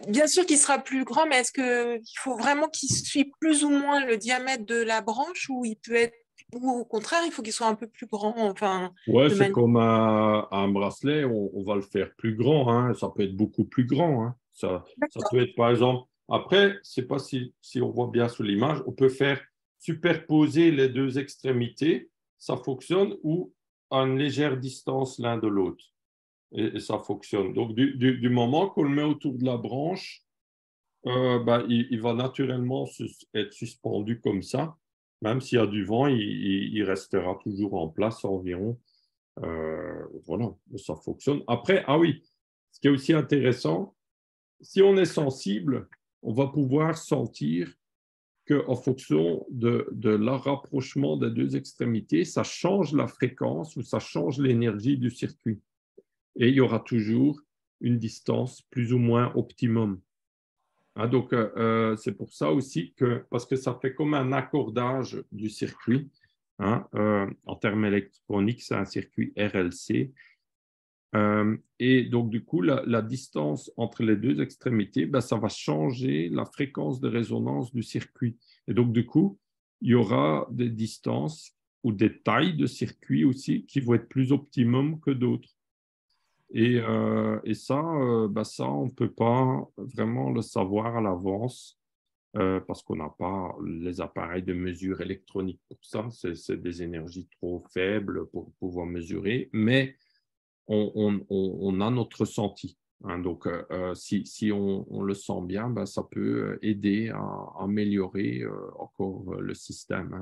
Bien sûr qu'il sera plus grand, mais est-ce qu'il faut vraiment qu'il suive plus ou moins le diamètre de la branche, ou il peut être, ou au contraire, il faut qu'il soit un peu plus grand, enfin, ouais, c'est comme un bracelet, on va le faire plus grand, hein. Ça peut être beaucoup plus grand. Hein. Ça peut être, par exemple, après, je ne sais pas si on voit bien sur l'image, on peut faire superposer les deux extrémités, ça fonctionne, ou à une légère distance l'un de l'autre. Et ça fonctionne. Donc, du moment qu'on le met autour de la branche, il va naturellement être suspendu comme ça. Même s'il y a du vent, il restera toujours en place environ. Voilà, ça fonctionne. Après, ah oui, ce qui est aussi intéressant, si on est sensible, on va pouvoir sentir qu'en fonction de la rapprochement des deux extrémités, ça change la fréquence ou ça change l'énergie du circuit. Et il y aura toujours une distance plus ou moins optimum. Hein, donc, c'est pour ça aussi parce que ça fait comme un accordage du circuit. Hein, en termes électroniques, c'est un circuit RLC. Et donc, du coup, la distance entre les deux extrémités, ça va changer la fréquence de résonance du circuit. Et donc, du coup, il y aura des distances ou des tailles de circuits aussi qui vont être plus optimum que d'autres. Et ça, on ne peut pas vraiment le savoir à l'avance parce qu'on n'a pas les appareils de mesure électronique pour ça. C'est des énergies trop faibles pour pouvoir mesurer, mais on a notre ressenti. Hein. Donc, si on le sent bien, ça peut aider à améliorer encore le système.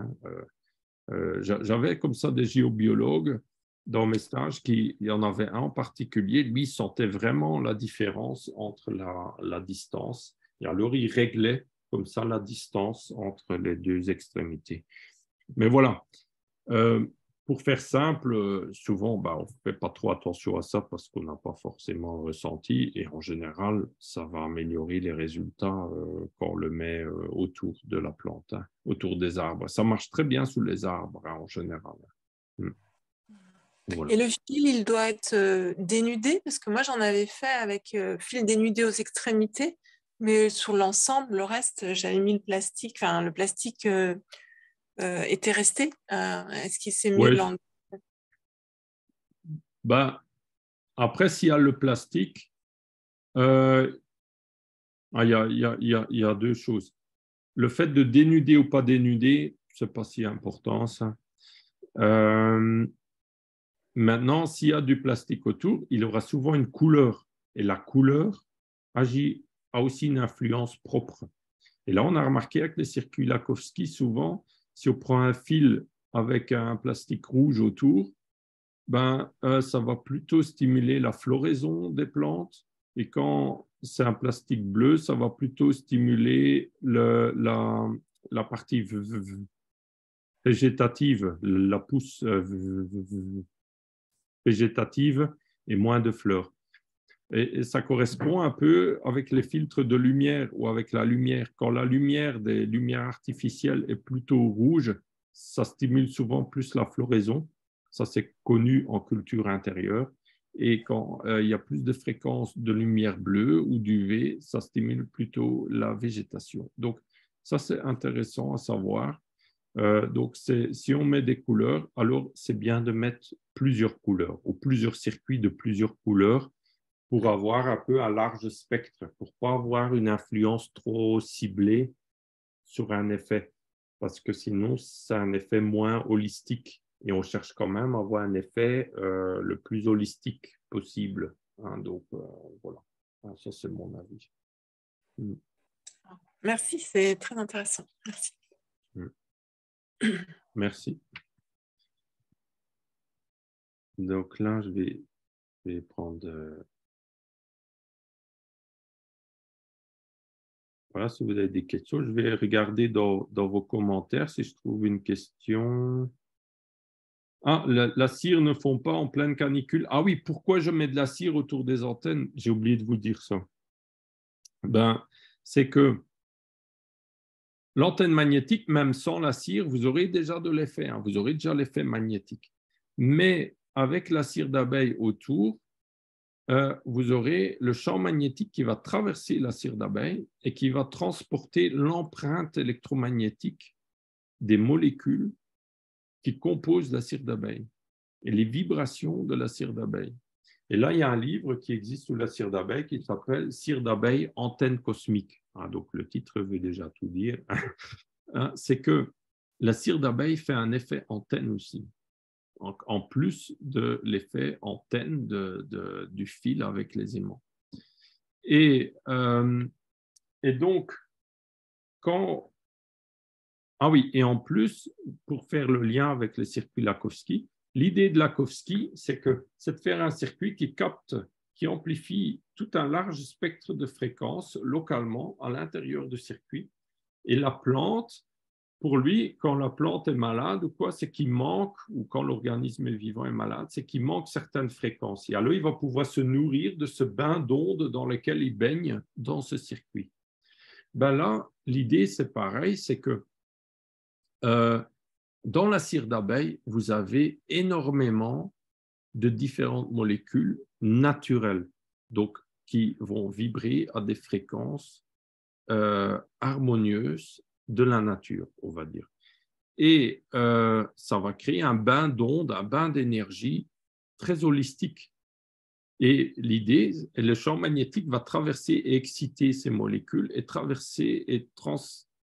Hein. J'avais comme ça des géobiologues dans mes stages, il y en avait un en particulier, lui, il sentait vraiment la différence entre la distance. Et alors, il réglait comme ça la distance entre les deux extrémités. Mais voilà, pour faire simple, souvent, on ne fait pas trop attention à ça parce qu'on n'a pas forcément ressenti. Et en général, ça va améliorer les résultats quand on le met autour de la plante, hein, autour des arbres. Ça marche très bien sous les arbres, hein, en général. Voilà. Et le fil, il doit être dénudé, parce que moi, j'en avais fait avec fil dénudé aux extrémités, mais sur l'ensemble, le reste, j'avais mis le plastique. Enfin, le plastique était resté. Est-ce qu'il s'est mieux de après, s'il y a le plastique, il y a deux choses. le fait de dénuder ou pas dénuder, ce n'est pas si important, ça. Maintenant, s'il y a du plastique autour, il aura souvent une couleur. Et la couleur a aussi une influence propre. Et là, on a remarqué avec les circuits Lakowski, souvent, si on prend un fil avec un plastique rouge autour, ça va plutôt stimuler la floraison des plantes. Et quand c'est un plastique bleu, ça va plutôt stimuler la partie végétative, la pousse végétative et moins de fleurs. Et ça correspond un peu avec les filtres de lumière ou avec la lumière. Quand la lumière des lumières artificielles est plutôt rouge, ça stimule souvent plus la floraison. Ça, c'est connu en culture intérieure. Et quand il y a plus de fréquences de lumière bleue ou d'UV, ça stimule plutôt la végétation. Donc, ça, c'est intéressant à savoir. Donc, si on met des couleurs, alors c'est bien de mettre plusieurs couleurs ou plusieurs circuits de plusieurs couleurs pour avoir un peu un large spectre, pour ne pas avoir une influence trop ciblée sur un effet, parce que sinon, c'est un effet moins holistique. Et on cherche quand même à avoir un effet le plus holistique possible. Hein, donc, voilà. Ça, c'est mon avis. Merci, c'est très intéressant. Merci. Merci. Donc là, je vais prendre... Voilà, si vous avez des questions, je vais regarder dans vos commentaires si je trouve une question. Ah, la cire ne fond pas en pleine canicule. Ah oui, pourquoi je mets de la cire autour des antennes? J'ai oublié de vous dire ça. C'est que l'antenne magnétique, même sans la cire, vous aurez déjà de l'effet. Hein, vous aurez déjà l'effet magnétique. Mais avec la cire d'abeille autour, vous aurez le champ magnétique qui va traverser la cire d'abeille et qui va transporter l'empreinte électromagnétique des molécules qui composent la cire d'abeille et les vibrations de la cire d'abeille. Et là, il y a un livre qui existe sous la cire d'abeille qui s'appelle « Cire d'abeille, antenne cosmique ». Donc, le titre veut déjà tout dire. C'est que la cire d'abeille fait un effet antenne aussi, en plus de l'effet antenne du fil avec les aimants. Et donc, quand... Ah oui, et en plus, pour faire le lien avec le circuit Lakowski, l'idée de Lakowski, c'est de faire un circuit qui capte, qui amplifie tout un large spectre de fréquences localement à l'intérieur du circuit. Et la plante, pour lui, quand la plante est malade ou quoi, c'est qu'il manque, ou quand l'organisme vivant est malade, c'est qu'il manque certaines fréquences. Et alors, il va pouvoir se nourrir de ce bain d'ondes dans lequel il baigne dans ce circuit. Là, l'idée, c'est pareil, c'est que dans la cire d'abeille, vous avez énormément de différentes molécules naturelles, donc qui vont vibrer à des fréquences harmonieuses de la nature, on va dire. Et ça va créer un bain d'ondes, un bain d'énergie très holistique. Et l'idée, le champ magnétique va traverser et exciter ces molécules et traverser et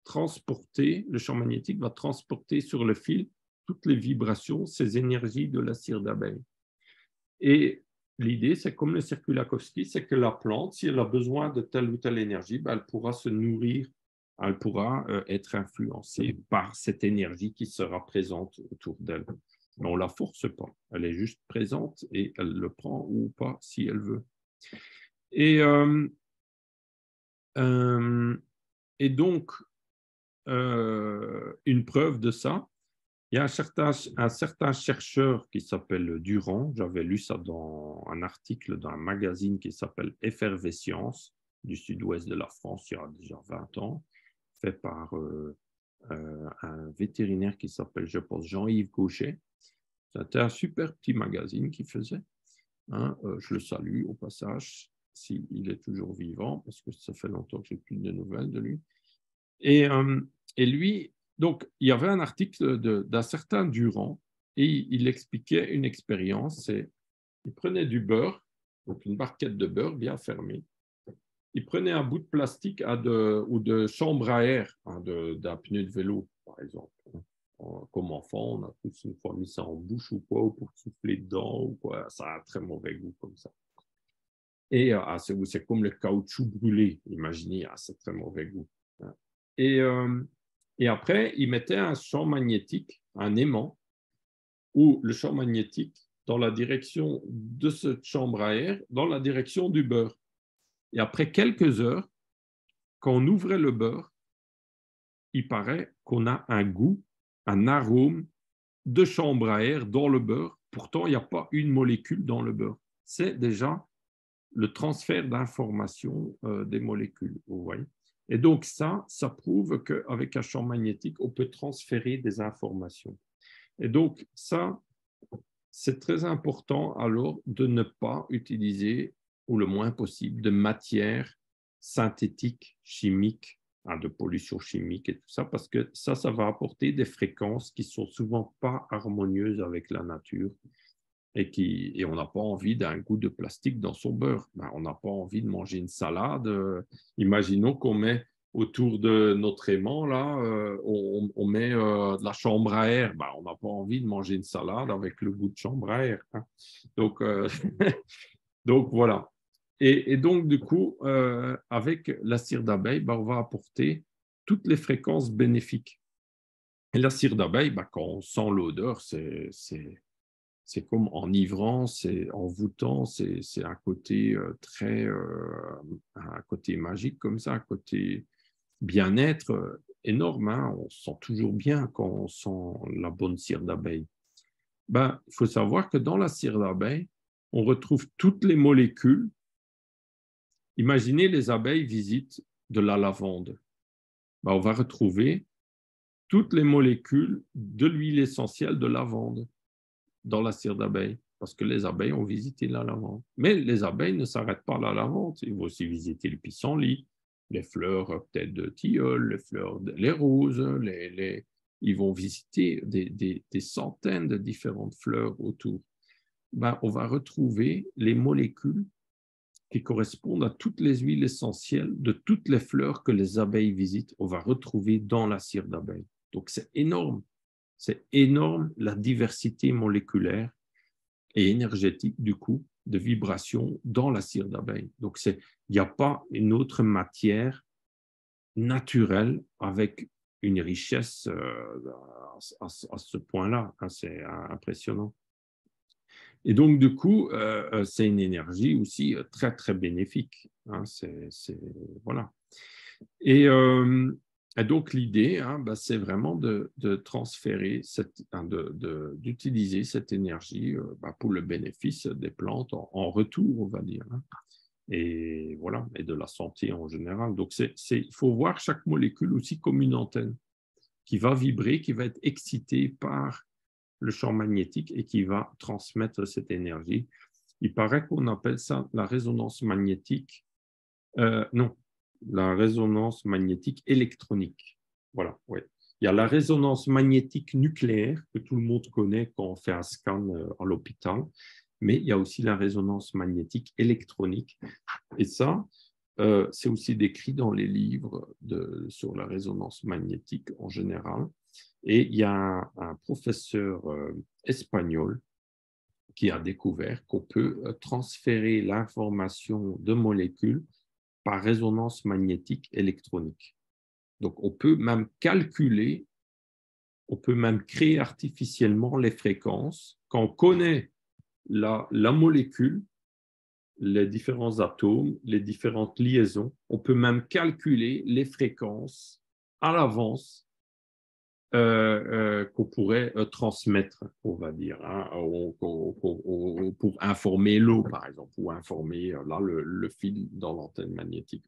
transporter, le champ magnétique va transporter sur le fil toutes les vibrations, ces énergies de la cire d'abeille. Et l'idée, c'est comme le circuit Lakowski, c'est que la plante, si elle a besoin de telle ou telle énergie, elle pourra se nourrir, elle pourra être influencée par cette énergie qui sera présente autour d'elle. Mais on ne la force pas, elle est juste présente et elle le prend ou pas si elle veut. Et donc, une preuve de ça, il y a un certain chercheur qui s'appelle Durand, j'avais lu ça dans un article dans un magazine qui s'appelle Effervescence du sud-ouest de la France il y a déjà 20 ans, fait par un vétérinaire qui s'appelle, je pense, Jean-Yves Gauchet. C'était un super petit magazine qu'il faisait. Je le salue au passage, s'il est toujours vivant, parce que ça fait longtemps que je n'ai plus de nouvelles de lui. Et lui, donc, il y avait un article d'un certain Durand, et il expliquait une expérience. Il prenait du beurre, donc une barquette de beurre bien fermée, il prenait un bout de plastique ou de chambre à air, d'un pneu de vélo, par exemple. Comme enfant, on a tous une fois mis ça en bouche ou quoi, ou pour souffler dedans, ou quoi. Ça a un très mauvais goût comme ça. Et c'est comme le caoutchouc brûlé, imaginez, c'est très mauvais goût. Et après, il mettait un champ magnétique, un aimant, où le champ magnétique, dans la direction de cette chambre à air, dans la direction du beurre. Et après quelques heures, quand on ouvrait le beurre, il paraît qu'on a un goût, un arôme de chambre à air dans le beurre. Pourtant, il n'y a pas une molécule dans le beurre. C'est déjà le transfert d'informations des molécules, vous voyez. Et donc ça prouve qu'avec un champ magnétique, on peut transférer des informations. Et donc ça, c'est très important alors de ne pas utiliser, ou le moins possible, de matière synthétique, chimique, de pollution chimique et tout ça, parce que ça va apporter des fréquences qui ne sont souvent pas harmonieuses avec la nature et on n'a pas envie d'un goût de plastique dans son beurre. On n'a pas envie de manger une salade. Imaginons qu'on met autour de notre aimant, là, on met de la chambre à air. On n'a pas envie de manger une salade avec le goût de chambre à air. Donc, donc, voilà. Et donc, du coup, avec la cire d'abeille, on va apporter toutes les fréquences bénéfiques. Et la cire d'abeille, quand on sent l'odeur, c'est comme enivrant, c'est envoûtant, c'est un côté un côté magique comme ça, un côté bien-être énorme. On se sent toujours bien quand on sent la bonne cire d'abeille. Il faut savoir que dans la cire d'abeille, on retrouve toutes les molécules. Imaginez les abeilles visitent de la lavande. On va retrouver toutes les molécules de l'huile essentielle de lavande dans la cire d'abeille, parce que les abeilles ont visité la lavande. Mais les abeilles ne s'arrêtent pas à la lavande, ils vont aussi visiter le pissenlit, les fleurs peut-être de tilleul, les roses, ils vont visiter des centaines de différentes fleurs autour. On va retrouver les molécules qui correspondent à toutes les huiles essentielles de toutes les fleurs que les abeilles visitent, on va retrouver dans la cire d'abeille. Donc c'est énorme. C'est énorme la diversité moléculaire et énergétique du coup de vibrations dans la cire d'abeille. Donc il n'y a pas une autre matière naturelle avec une richesse à ce point-là. C'est impressionnant. Et donc du coup, c'est une énergie aussi très très bénéfique. Voilà. Et donc, l'idée, c'est vraiment de transférer, d'utiliser cette énergie pour le bénéfice des plantes en retour, on va dire. Et voilà, et de la santé en général. Donc, il faut voir chaque molécule aussi comme une antenne qui va vibrer, qui va être excitée par le champ magnétique et qui va transmettre cette énergie. Il paraît qu'on appelle ça la résonance magnétique. Non. La résonance magnétique électronique. Voilà, ouais. Il y a la résonance magnétique nucléaire que tout le monde connaît quand on fait un scan à l'hôpital, mais il y a aussi la résonance magnétique électronique. Et ça, c'est aussi décrit dans les livres sur la résonance magnétique en général. Et il y a un professeur espagnol qui a découvert qu'on peut transférer l'information de molécules par résonance magnétique électronique. Donc, on peut même calculer, on peut même créer artificiellement les fréquences. Quand on connaît la molécule, les différents atomes, les différentes liaisons, on peut même calculer les fréquences à l'avance qu'on pourrait transmettre, on va dire, pour informer l'eau, par exemple, ou informer là, le fil dans l'antenne magnétique.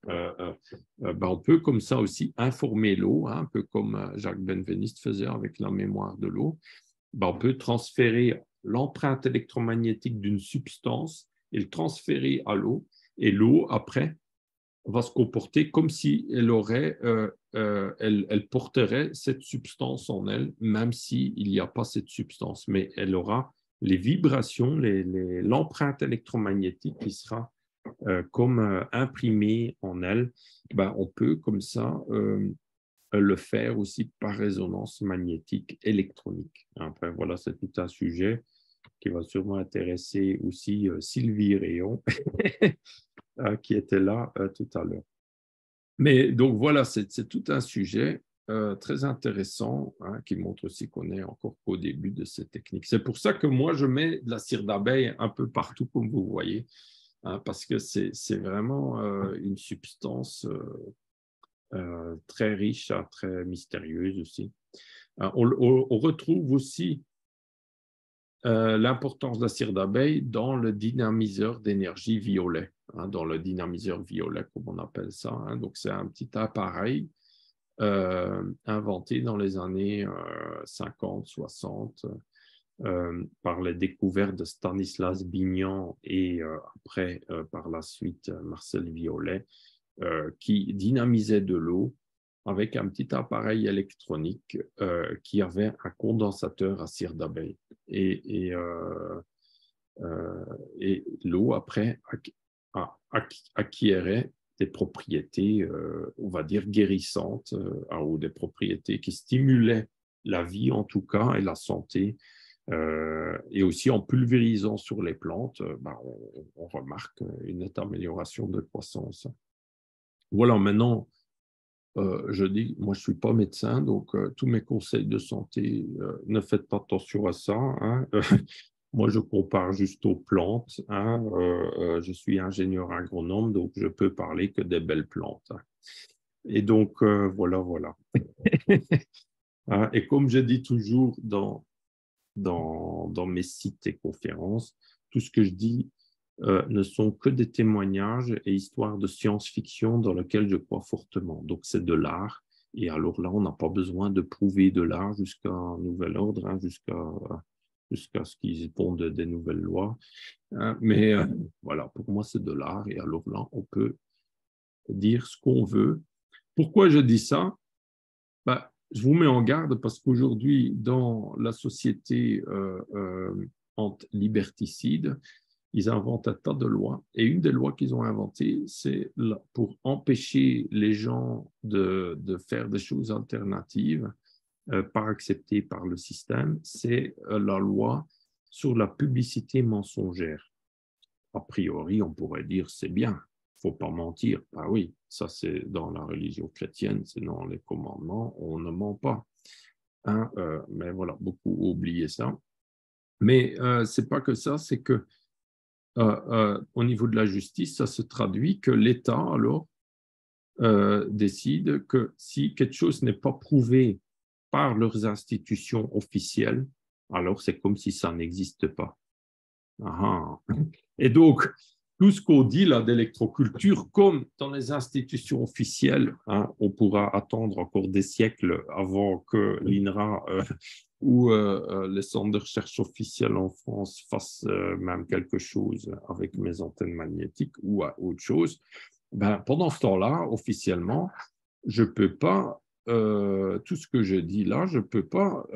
On peut comme ça aussi informer l'eau, un peu comme Jacques Benveniste faisait avec la mémoire de l'eau. On peut transférer l'empreinte électromagnétique d'une substance et le transférer à l'eau, et l'eau, après, va se comporter comme si elle porterait cette substance en elle, même s'il n'y a pas cette substance, mais elle aura les vibrations, l'empreinte électromagnétique qui sera comme imprimé en elle, ben, on peut comme ça le faire aussi par résonance magnétique électronique. Après, voilà, c'est tout un sujet qui va sûrement intéresser aussi Sylvie Réon, qui était là tout à l'heure. Mais donc voilà, c'est tout un sujet très intéressant, hein, qui montre aussi qu'on est encore qu'au début de cette technique. C'est pour ça que moi, je mets de la cire d'abeille un peu partout, comme vous voyez, hein, parce que c'est vraiment une substance très riche, très mystérieuse aussi. On retrouve aussi l'importance de la cire d'abeille dans le dynamiseur d'énergie violet, hein, dans le dynamiseur violet, comme on appelle ça. Hein. Donc, c'est un petit appareil inventé dans les années 50, 60 par les découvertes de Stanislas Bignan et après, par la suite, Marcel Violet, qui dynamisait de l'eau avec un petit appareil électronique qui avait un condensateur à cire d'abeille. Et l'eau, après, acquérait des propriétés, on va dire, guérissantes, ou des propriétés qui stimulaient la vie, en tout cas, et la santé. Et aussi, en pulvérisant sur les plantes, on remarque une nette amélioration de croissance. Voilà, maintenant, je dis, moi je ne suis pas médecin, donc tous mes conseils de santé, ne faites pas attention à ça. Hein. Moi, je compare juste aux plantes. Hein. Je suis ingénieur agronome, donc je peux parler que des belles plantes. Hein. Et donc, voilà. Hein. Et comme je dis toujours dans mes sites et conférences, tout ce que je dis ne sont que des témoignages et histoires de science-fiction dans lesquelles je crois fortement. Donc, c'est de l'art. Et alors là, on n'a pas besoin de prouver de l'art jusqu'à un nouvel ordre, hein, jusqu'à ce qu'ils pondent des nouvelles lois. Hein. Mais voilà, pour moi, c'est de l'art. Et alors là, on peut dire ce qu'on veut. Pourquoi je dis ça? Je vous mets en garde parce qu'aujourd'hui, dans la société liberticide, ils inventent un tas de lois. Et une des lois qu'ils ont inventées, c'est pour empêcher les gens de faire des choses alternatives, pas acceptées par le système, c'est la loi sur la publicité mensongère. A priori, on pourrait dire c'est bien, il ne faut pas mentir. Ah oui, ça c'est dans la religion chrétienne, c'est dans les commandements, on ne ment pas. Hein, mais voilà, beaucoup ont oublié ça. Mais ce n'est pas que ça, c'est que au niveau de la justice, ça se traduit que l'État, alors, décide que si quelque chose n'est pas prouvé par leurs institutions officielles, alors c'est comme si ça n'existe pas. Ah. Et donc, tout ce qu'on dit là d'électroculture, comme dans les institutions officielles, hein, on pourra attendre encore des siècles avant que l'INRA ou les centres de recherche officiels en France fassent même quelque chose avec mes antennes magnétiques ou autre chose. Pendant ce temps-là, officiellement, je ne peux pas, tout ce que je dis là, je ne peux pas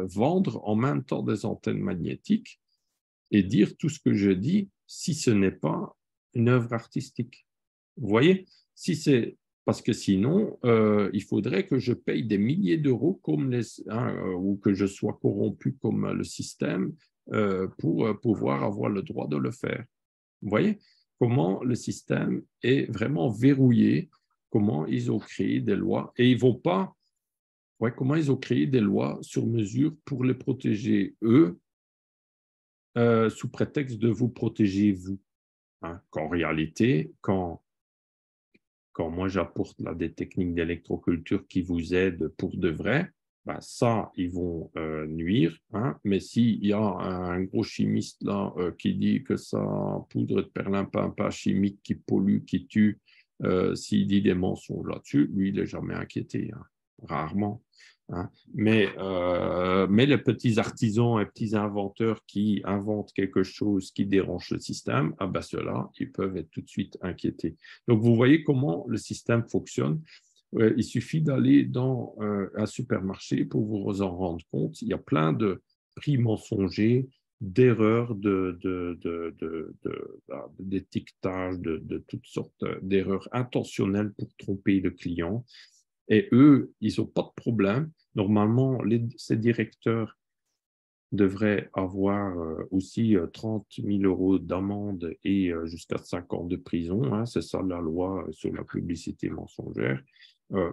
vendre en même temps des antennes magnétiques et dire tout ce que je dis si ce n'est pas une œuvre artistique. Vous voyez? Si c'est parce que sinon, il faudrait que je paye des milliers d'euros comme ou que je sois corrompu comme le système pour pouvoir avoir le droit de le faire. Vous voyez comment le système est vraiment verrouillé, comment ils ont créé des lois et ils vont pas, comment ils ont créé des lois sur mesure pour les protéger eux, sous prétexte de vous protéger vous. Hein, qu'en réalité, quand moi j'apporte là des techniques d'électroculture qui vous aident pour de vrai, ça, ils vont nuire. Hein, mais s'il y a un gros chimiste là qui dit que ça poudre de perlimpinpin chimique qui pollue, qui tue, s'il dit des mensonges là-dessus, lui, il n'est jamais inquiété, hein, rarement. Hein. Mais les petits artisans et petits inventeurs qui inventent quelque chose qui dérange le système, ceux-là, ils peuvent être tout de suite inquiétés. Donc, vous voyez comment le système fonctionne. Il suffit d'aller dans un supermarché pour vous en rendre compte. Il y a plein de prix mensongers d'erreurs d'étiquetage, de toutes sortes d'erreurs intentionnelles pour tromper le client. Et eux, ils n'ont pas de problème. Normalement, ces directeurs devraient avoir aussi 30 000 € d'amende et jusqu'à 5 ans de prison. Hein, c'est ça la loi sur la publicité mensongère.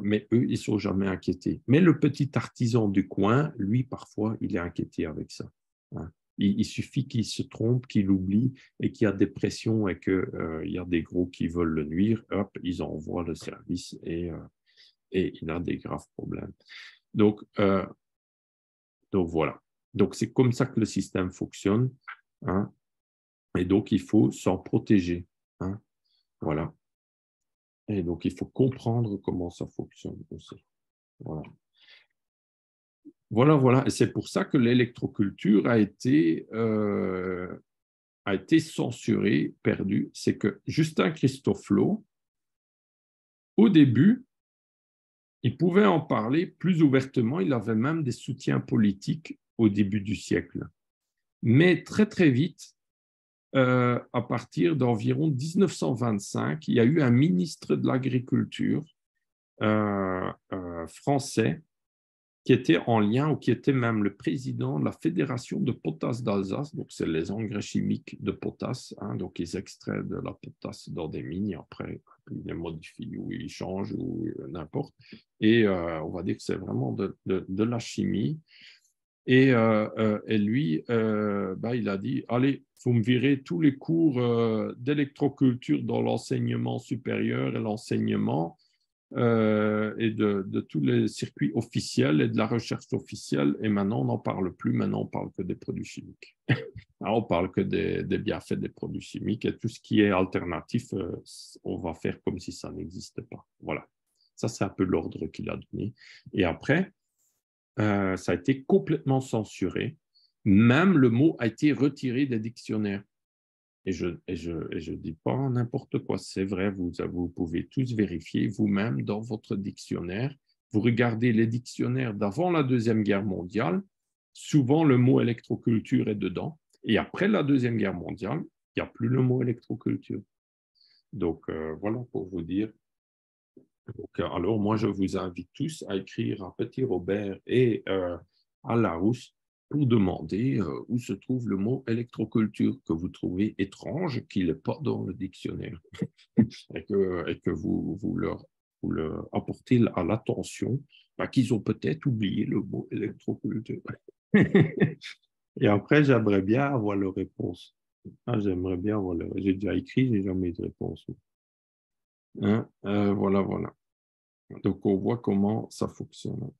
Mais eux, ils ne sont jamais inquiétés. Mais le petit artisan du coin, lui, parfois, il est inquiété avec ça. Hein. Il suffit qu'il se trompe, qu'il oublie et qu'il y a des pressions et qu'il y a des gros qui veulent le nuire. Hop, ils envoient le service et il a des graves problèmes. Donc voilà. Donc, c'est comme ça que le système fonctionne. Hein, et donc, il faut s'en protéger. Hein, voilà. Et donc, il faut comprendre comment ça fonctionne aussi. Voilà. Voilà. Et c'est pour ça que l'électroculture a été censurée, perdue. C'est que Justin Christoflo, au début, il pouvait en parler plus ouvertement. Il avait même des soutiens politiques au début du siècle. Mais très, très vite, à partir d'environ 1925, il y a eu un ministre de l'Agriculture français qui était en lien ou qui était même le président de la Fédération de potasse d'Alsace. Donc, c'est les engrais chimiques de potasse. Hein, donc, ils extraient de la potasse dans des mines et après, ils les modifient ou ils changent ou n'importe. Et on va dire que c'est vraiment de la chimie. Et lui, il a dit, allez, vous me virez tous les cours d'électroculture dans l'enseignement supérieur et l'enseignement et de tous les circuits officiels et de la recherche officielle. Et maintenant, on n'en parle plus. Maintenant, on ne parle que des produits chimiques. Alors, on ne parle que des bienfaits des produits chimiques. Et tout ce qui est alternatif, on va faire comme si ça n'existe pas. Voilà. Ça, c'est un peu l'ordre qu'il a donné. Et après, ça a été complètement censuré. Même le mot a été retiré des dictionnaires. Et je dis pas n'importe quoi, c'est vrai, vous pouvez tous vérifier vous-même dans votre dictionnaire. Vous regardez les dictionnaires d'avant la Deuxième Guerre mondiale, souvent le mot électroculture est dedans. Et après la Deuxième Guerre mondiale, il n'y a plus le mot électroculture. Donc, voilà pour vous dire. Donc, alors, moi, je vous invite tous à écrire à Petit Robert et à Larousse pour demander où se trouve le mot électroculture que vous trouvez étrange, qu'il n'est pas dans le dictionnaire, et que vous leur apportez à l'attention qu'ils ont peut-être oublié le mot électroculture. Et après, j'aimerais bien avoir leur réponse. J'aimerais bien avoir leur... J'ai déjà écrit, je n'ai jamais eu de réponse. Hein? Voilà. Donc, on voit comment ça fonctionne.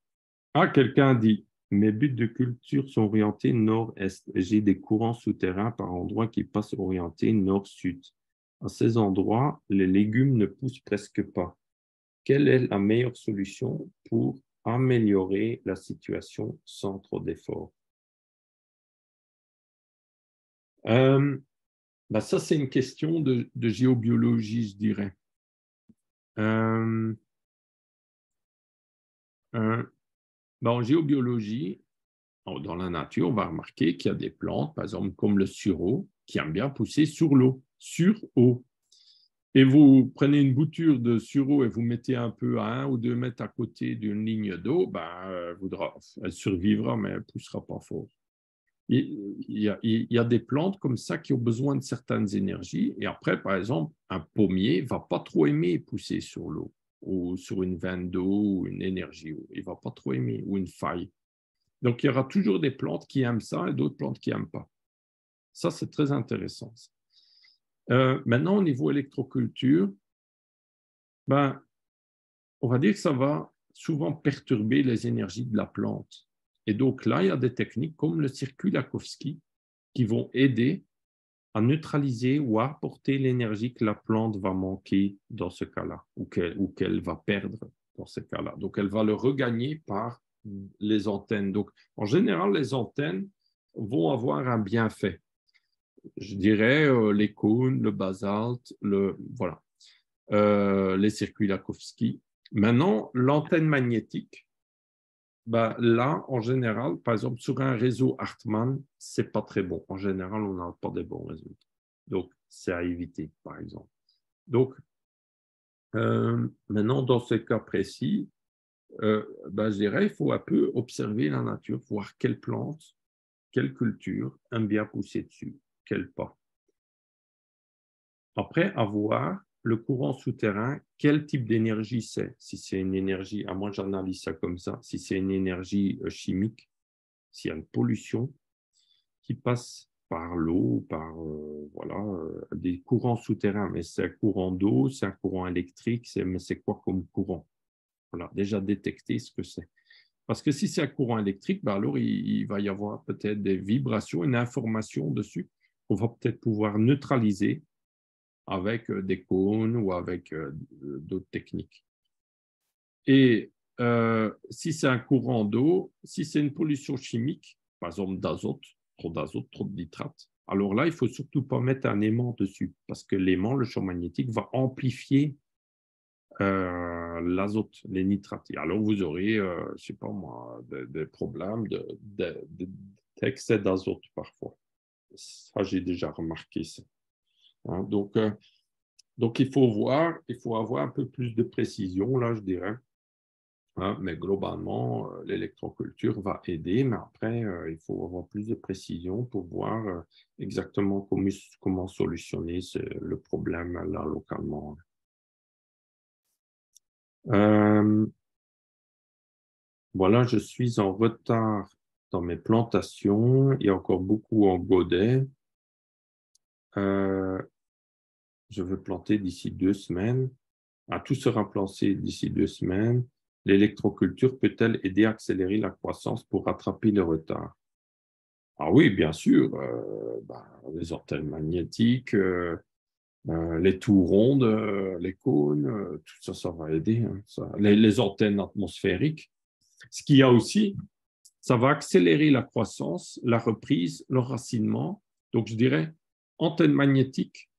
Ah, quelqu'un dit, mes buts de culture sont orientés nord-est. J'ai des courants souterrains par endroits qui passent orientés nord-sud. À ces endroits, les légumes ne poussent presque pas. Quelle est la meilleure solution pour améliorer la situation sans trop d'efforts? Ça, c'est une question de géobiologie, je dirais. En géobiologie, dans la nature, on va remarquer qu'il y a des plantes, par exemple comme le sureau, qui aiment bien pousser sur l'eau, sur eau. Et vous prenez une bouture de sureau et vous mettez un peu à 1 ou 2 mètres à côté d'une ligne d'eau, elle survivra, mais elle ne poussera pas fort. Il y a des plantes comme ça qui ont besoin de certaines énergies. Et après, par exemple, un pommier ne va pas trop aimer pousser sur l'eau ou sur une veine d'eau ou une énergie. Il ne va pas trop aimer, ou une faille. Donc, il y aura toujours des plantes qui aiment ça et d'autres plantes qui n'aiment pas. Ça, c'est très intéressant. Maintenant, au niveau électroculture, on va dire que ça va souvent perturber les énergies de la plante. Et donc là, il y a des techniques comme le circuit Lakowski qui vont aider à neutraliser ou à apporter l'énergie que la plante va manquer dans ce cas-là, ou qu'elle va perdre dans ce cas-là. Donc, elle va le regagner par les antennes. Donc, en général, les antennes vont avoir un bienfait. Je dirais les cônes, le basalte, les circuits Lakowski. Maintenant, l'antenne magnétique, ben, là, en général, par exemple, sur un réseau Hartmann, ce n'est pas très bon. En général, on n'a pas des bons résultats. Donc, c'est à éviter, par exemple. Donc, maintenant, dans ce cas précis, ben, je dirais, il faut un peu observer la nature, voir quelle plante, quelle culture aime bien pousser dessus, quelle pas. Après, avoir le courant souterrain, quel type d'énergie c'est. Si c'est une énergie, moi j'analyse ça comme ça, si c'est une énergie chimique, s'il y a une pollution qui passe par l'eau, par des courants souterrains, mais c'est un courant d'eau, c'est un courant électrique, mais c'est quoi comme courant? Voilà, déjà détecter ce que c'est. Parce que si c'est un courant électrique, ben alors il va y avoir peut-être des vibrations, une information dessus qu'on va peut-être pouvoir neutraliser avec des cônes ou avec d'autres techniques. Et si c'est un courant d'eau, si c'est une pollution chimique, par exemple d'azote, trop de nitrate, alors là, il ne faut surtout pas mettre un aimant dessus, parce que l'aimant, le champ magnétique, va amplifier l'azote, les nitrates. Et alors, vous aurez, je ne sais pas moi, des problèmes d'excès d'azote parfois. Ça, j'ai déjà remarqué ça. Hein, donc, il faut avoir un peu plus de précision, là, je dirais. Hein, mais globalement, l'électroculture va aider, mais après, il faut avoir plus de précision pour voir exactement comment solutionner le problème là, localement. Voilà, je suis en retard dans mes plantations. Il y a encore beaucoup en godet. Je veux planter d'ici 2 semaines. Tout sera planté d'ici 2 semaines. L'électroculture peut-elle aider à accélérer la croissance pour rattraper le retard? Ah oui, bien sûr. Les antennes magnétiques, les tours rondes, les cônes, tout ça, ça va aider. Hein, ça. Les antennes atmosphériques. Ce qu'il y a aussi, ça va accélérer la croissance, la reprise, l'enracinement. Donc, je dirais antenne magnétique,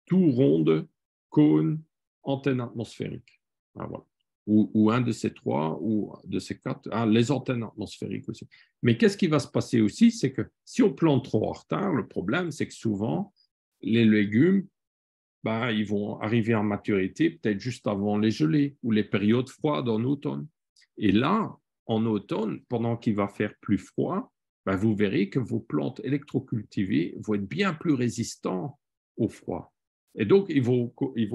tour ronde, cône, antenne atmosphérique. Voilà. Ou un de ces 3 ou de ces 4, les antennes atmosphériques aussi. Mais qu'est-ce qui va se passer aussi, c'est que si on plante trop en retard, le problème, c'est que souvent, les légumes, ils vont arriver en maturité peut-être juste avant les gelées ou les périodes froides en automne. Et là, en automne, pendant qu'il va faire plus froid, vous verrez que vos plantes électrocultivées vont être bien plus résistantes au froid. Et donc, ils vont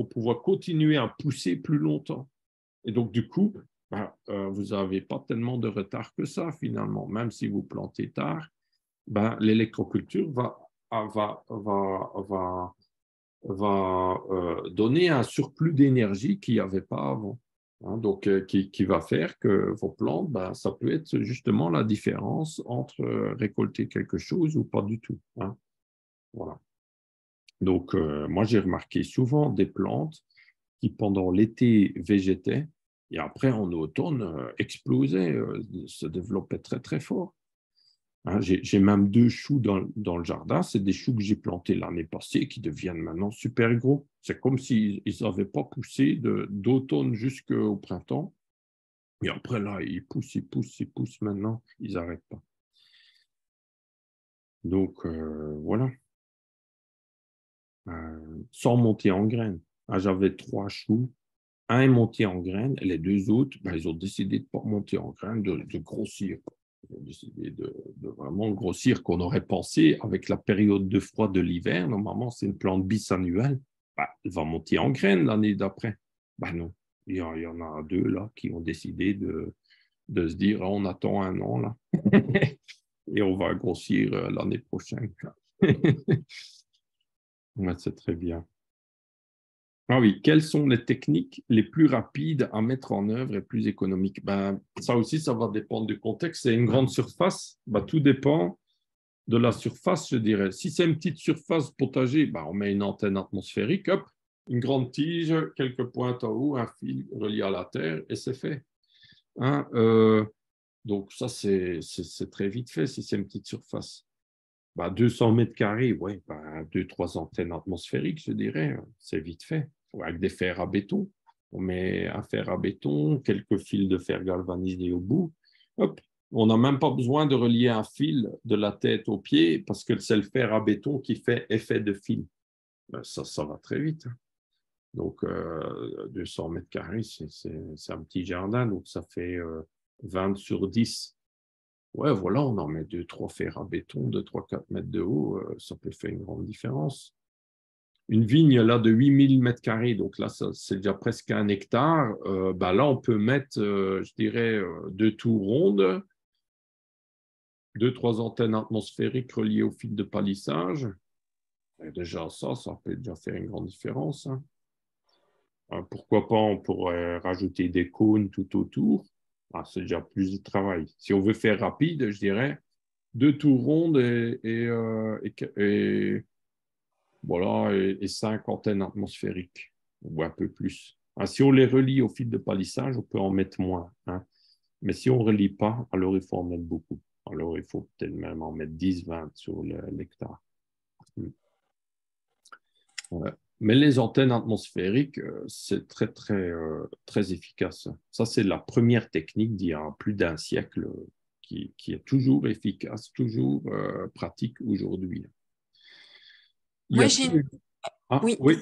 pouvoir continuer à pousser plus longtemps. Et donc, du coup, vous n'avez pas tellement de retard que ça, finalement. Même si vous plantez tard, l'électroculture va donner un surplus d'énergie qu'il n'y avait pas avant. Hein, donc, qui va faire que vos plantes, ça peut être justement la différence entre récolter quelque chose ou pas du tout. Hein. Voilà. Donc, moi, j'ai remarqué souvent des plantes qui, pendant l'été, végétaient et après, en automne, explosaient, se développaient très, très fort. Hein, j'ai même 2 choux dans le jardin. C'est des choux que j'ai plantés l'année passée qui deviennent maintenant super gros. C'est comme s'ils n'avaient pas poussé d'automne jusqu'au printemps. Et après, là, ils poussent maintenant. Ils n'arrêtent pas. Donc, voilà. Sans monter en graines. J'avais 3 choux. Un est monté en graines et les 2 autres, ils ont décidé de ne pas monter en graines, de grossir. Ils ont décidé de vraiment grossir, qu'on aurait pensé avec la période de froid de l'hiver. Normalement, c'est une plante bisannuelle. Elle va monter en graines l'année d'après. Non, il y en a 2 là qui ont décidé de se dire on attend 1 an là et on va grossir l'année prochaine. Ouais, c'est très bien. Ah oui, quelles sont les techniques les plus rapides à mettre en œuvre et plus économiques? Ça aussi, ça va dépendre du contexte. C'est une grande surface, tout dépend de la surface, je dirais. Si c'est une petite surface potager, on met une antenne atmosphérique, hop, une grande tige, quelques pointes en haut, un fil relié à la terre, et c'est fait. Hein, donc ça, c'est très vite fait si c'est une petite surface. 200 mètres carrés, ouais, 2-3 antennes atmosphériques, je dirais, c'est vite fait. Avec des fers à béton, on met un fer à béton, quelques fils de fer galvanisés au bout, hop, on n'a même pas besoin de relier un fil de la tête au pied parce que c'est le fer à béton qui fait effet de fil. Ça va très vite. Donc, 200 mètres carrés, c'est un petit jardin, donc ça fait 20 sur 10. Ouais, voilà, on en met 2-3 fers à béton, 2-3-4 mètres de haut, ça peut faire une grande différence. Une vigne là de 8000 mètres carrés, donc là, c'est déjà presque 1 hectare. Là, on peut mettre, je dirais, 2 tours rondes, 2-3 antennes atmosphériques reliées au fil de palissage. Et déjà, ça peut déjà faire une grande différence. Pourquoi pas, on pourrait rajouter des cônes tout autour. C'est déjà plus de travail. Si on veut faire rapide, je dirais 2 tours rondes et 5 antennes atmosphériques, ou un peu plus. Si on les relie au fil de palissage, on peut en mettre moins. Mais si on ne relie pas, alors il faut en mettre beaucoup. Alors il faut peut-être même en mettre 10-20 sur l'hectare. Mais les antennes atmosphériques, c'est très, très, très efficace. Ça, c'est la première technique d'il y a plus d'1 siècle qui est toujours efficace, toujours pratique aujourd'hui. Moi, j'ai une... oui.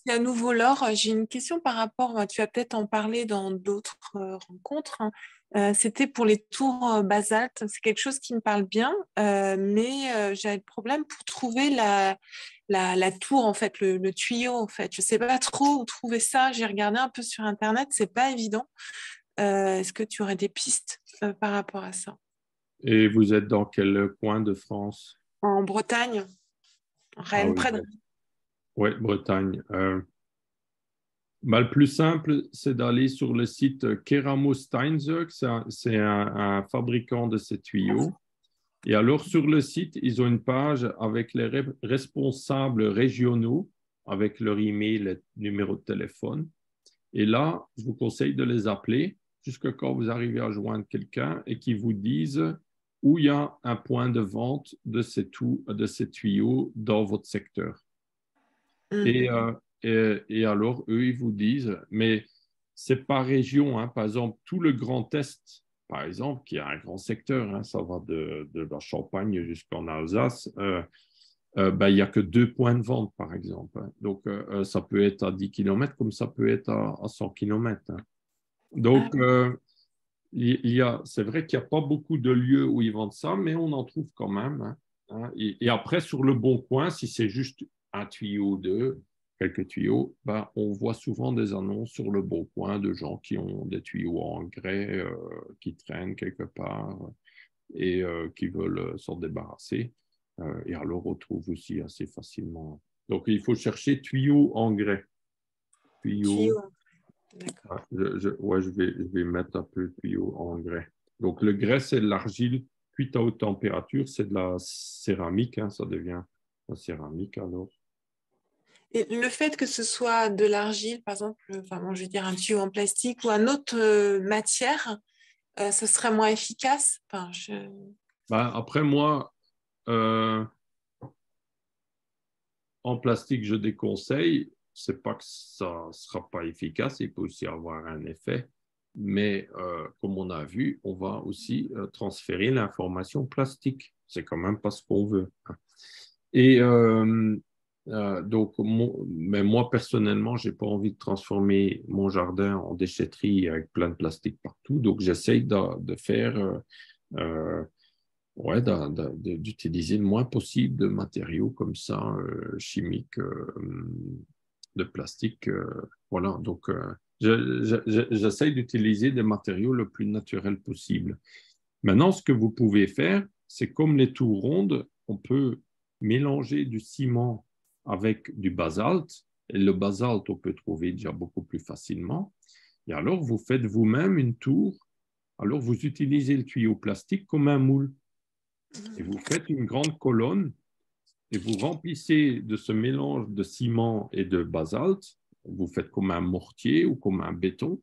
C'est à nouveau Laure. J'ai une question par rapport, tu vas peut-être en parler dans d'autres rencontres. C'était pour les tours basalte. C'est quelque chose qui me parle bien, mais j'avais le problème pour trouver la tour, en fait, le tuyau, en fait. Je ne sais pas trop où trouver ça. J'ai regardé un peu sur Internet, ce n'est pas évident. Est-ce que tu aurais des pistes par rapport à ça? Et vous êtes dans quel coin de France? En Bretagne, Rennes, près de Rennes. Oui, Bretagne. Le plus simple, c'est d'aller sur le site Keramo Steinzeug, c'est un fabricant de ces tuyaux. Et alors, sur le site, ils ont une page avec les responsables régionaux, avec leur email et numéro de téléphone. Et là, je vous conseille de les appeler jusqu'à quand vous arrivez à joindre quelqu'un et qui vous dise où il y a un point de vente de ces tuyaux dans votre secteur. Et alors, eux, ils vous disent, mais ce n'est pas région. Par exemple, tout le Grand Est, par exemple, qui a un grand secteur, ça va de la Champagne jusqu'en Alsace, il n'y a que 2 points de vente, par exemple. Donc, ça peut être à 10 km comme ça peut être à 100 km. Donc, c'est vrai qu'il n'y a pas beaucoup de lieux où ils vendent ça, mais on en trouve quand même. Et après, sur le Bon Coin, si c'est juste un tuyau ou 2, quelques tuyaux, on voit souvent des annonces sur le Bon Coin de gens qui ont des tuyaux en grès qui traînent quelque part et qui veulent s'en débarrasser. Et alors, on trouve aussi assez facilement. Donc, il faut chercher tuyaux en grès. Tuyaux. D'accord. Je vais mettre un peu de tuyaux en grès. Donc, le grès, c'est de l'argile cuite à haute température. C'est de la céramique. Ça devient la céramique alors. Et le fait que ce soit de l'argile, par exemple, je veux dire un tuyau en plastique ou une autre matière, ce serait moins efficace. Après, moi, en plastique, je déconseille. C'est pas que ça ne sera pas efficace, il peut aussi avoir un effet. Mais comme on a vu, on va aussi transférer l'information plastique. C'est quand même pas ce qu'on veut. Et donc, mais moi, personnellement, je n'ai pas envie de transformer mon jardin en déchetterie avec plein de plastique partout. Donc, j'essaye de faire, d'utiliser le moins possible de matériaux comme ça, chimiques, de plastique. Voilà, donc j'essaye d'utiliser des matériaux le plus naturels possible. Maintenant, ce que vous pouvez faire, c'est comme les tours rondes, on peut mélanger du ciment avec du basalte. Et le basalte, on peut trouver déjà beaucoup plus facilement. Et alors, vous faites vous-même une tour. Alors, vous utilisez le tuyau plastique comme un moule. Et vous faites une grande colonne et vous remplissez de ce mélange de ciment et de basalte. Vous faites comme un mortier ou comme un béton.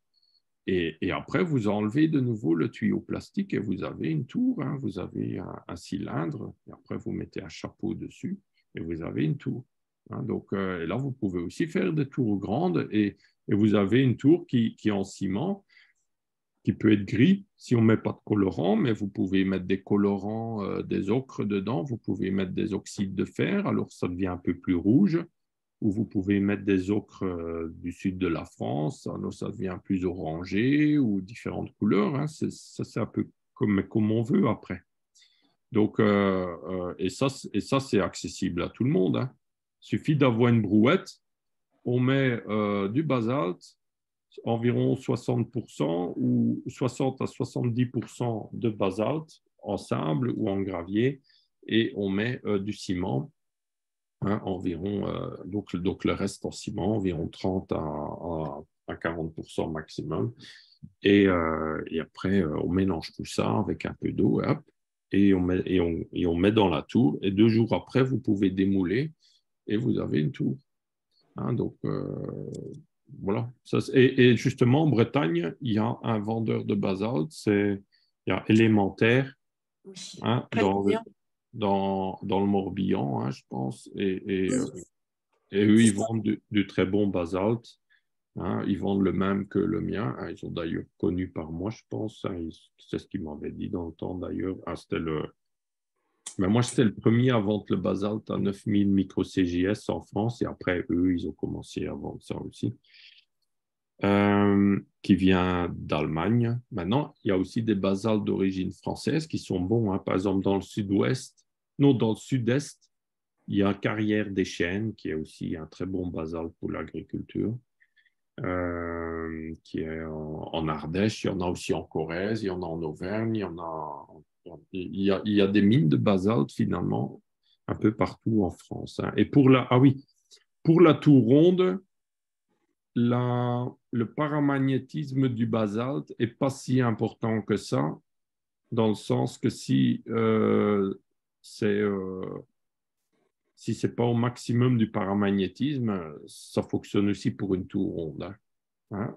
Et après, vous enlevez de nouveau le tuyau plastique et vous avez une tour. Vous avez un cylindre. Et après, vous mettez un chapeau dessus et vous avez une tour. Donc, et là, vous pouvez aussi faire des tours grandes et vous avez une tour qui est en ciment. qui peut être gris si on ne met pas de colorant, mais vous pouvez mettre des colorants, des ocres dedans, vous pouvez mettre des oxydes de fer, alors ça devient un peu plus rouge, ou vous pouvez mettre des ocres du sud de la France, alors ça devient plus orangé, ou différentes couleurs, hein. Ça, c'est un peu comme on veut après. Donc, et ça, c'est accessible à tout le monde, hein. Il suffit d'avoir une brouette, on met du basalte, environ 60% ou 60 à 70% de basalte en sable ou en gravier, et on met du ciment, hein, environ, donc le reste en ciment, environ 30 à 40% maximum. Et après, on mélange tout ça avec un peu d'eau, hop, et on met dans la tour. Et 2 jours après, vous pouvez démouler et vous avez une tour. Hein, donc, voilà. Ça, et justement, en Bretagne, il y a un vendeur de basalte, il y a Élémentaire, Oui. hein, dans le Morbihan, hein, je pense. Et eux, ils vendent du très bon basalte. Hein, ils vendent le même que le mien. Hein, ils sont d'ailleurs connus par moi, je pense. Hein, c'est ce qu'ils m'avaient dit dans le temps, d'ailleurs. Ah, mais moi, j'étais le premier à vendre le basalte à 9000 micro-CJS en France. Et après, eux, ils ont commencé à vendre ça aussi. Qui vient d'Allemagne. Maintenant, il y a aussi des basaltes d'origine française qui sont bons. Hein. Par exemple, dans le sud-est, il y a Carrière des Chênes, qui est aussi un très bon basalte pour l'agriculture. Qui est en Ardèche, il y en a aussi en Corrèze, il y en a en Auvergne, il y a des mines de basalte finalement un peu partout en France. Hein. Et pour la tour ronde, le paramagnétisme du basalte n'est pas si important que ça, dans le sens que si c'est pas au maximum du paramagnétisme, ça fonctionne aussi pour une tour ronde. Hein.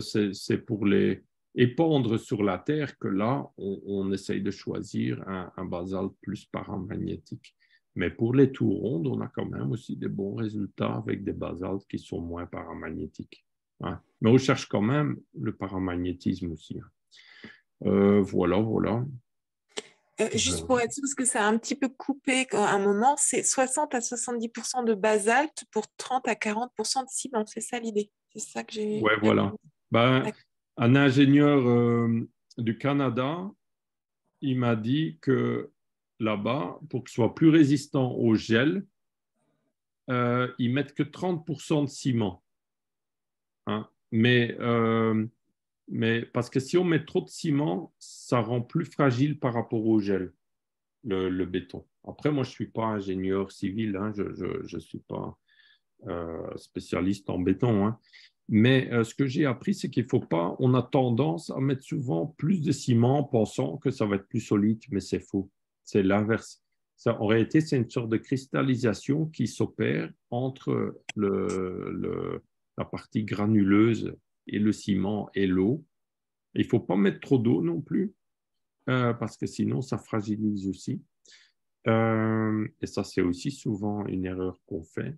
C'est pour les épandre sur la Terre que là, on essaye de choisir un basalte plus paramagnétique. Mais pour les tours rondes, on a quand même aussi des bons résultats avec des basaltes qui sont moins paramagnétiques. Hein. Mais on cherche quand même le paramagnétisme aussi. Hein. Voilà. Juste pour être sûr, parce que ça a un petit peu coupé à un moment, c'est 60 à 70% de basalte pour 30 à 40% de ciment. C'est ça l'idée. C'est ça que j'ai. Ouais, voilà. Ben, un ingénieur du Canada, il m'a dit que là-bas, pour que ce soit plus résistant au gel, ils mettent que 30% de ciment. Hein. Mais parce que si on met trop de ciment, ça rend plus fragile par rapport au gel, le béton. Après, moi, je ne suis pas ingénieur civil, hein, je ne suis pas spécialiste en béton. Hein. Mais ce que j'ai appris, c'est qu'il ne faut pas, on a tendance à mettre souvent plus de ciment en pensant que ça va être plus solide, mais c'est faux. C'est l'inverse. En réalité, c'est une sorte de cristallisation qui s'opère entre la partie granuleuse et le ciment et l'eau. Il ne faut pas mettre trop d'eau non plus, parce que sinon, ça fragilise aussi. Et ça, c'est aussi souvent une erreur qu'on fait.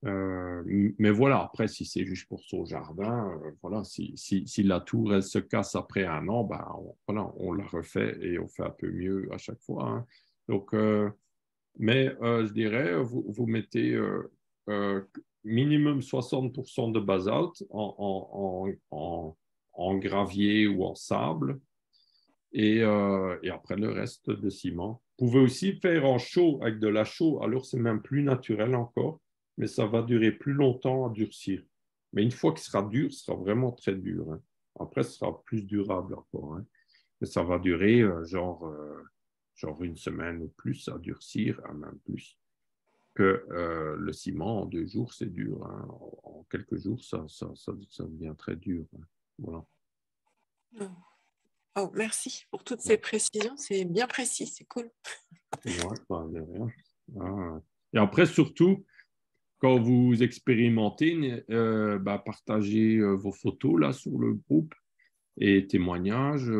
Mais voilà, après, si c'est juste pour son jardin, voilà, si la tour elle se casse après 1 an, ben, on la refait et on fait un peu mieux à chaque fois. Hein. Donc, mais je dirais, vous mettez minimum 60% de basalte en gravier ou en sable et après le reste de ciment. Vous pouvez aussi faire en chaux avec de la chaux, alors c'est même plus naturel encore, mais ça va durer plus longtemps à durcir. Mais une fois qu'il sera dur, ce sera vraiment très dur. Hein. Après, ce sera plus durable encore. Hein. Mais ça va durer genre 1 semaine ou plus à durcir, même plus. Que le ciment, en 2 jours, c'est dur. Hein. En quelques jours, ça devient très dur. Hein. Voilà. Oh, merci pour toutes ces précisions. C'est bien précis, c'est cool. Ouais, pas de rien. Ah. Et après, surtout, quand vous expérimentez, partagez vos photos là sur le groupe et témoignages,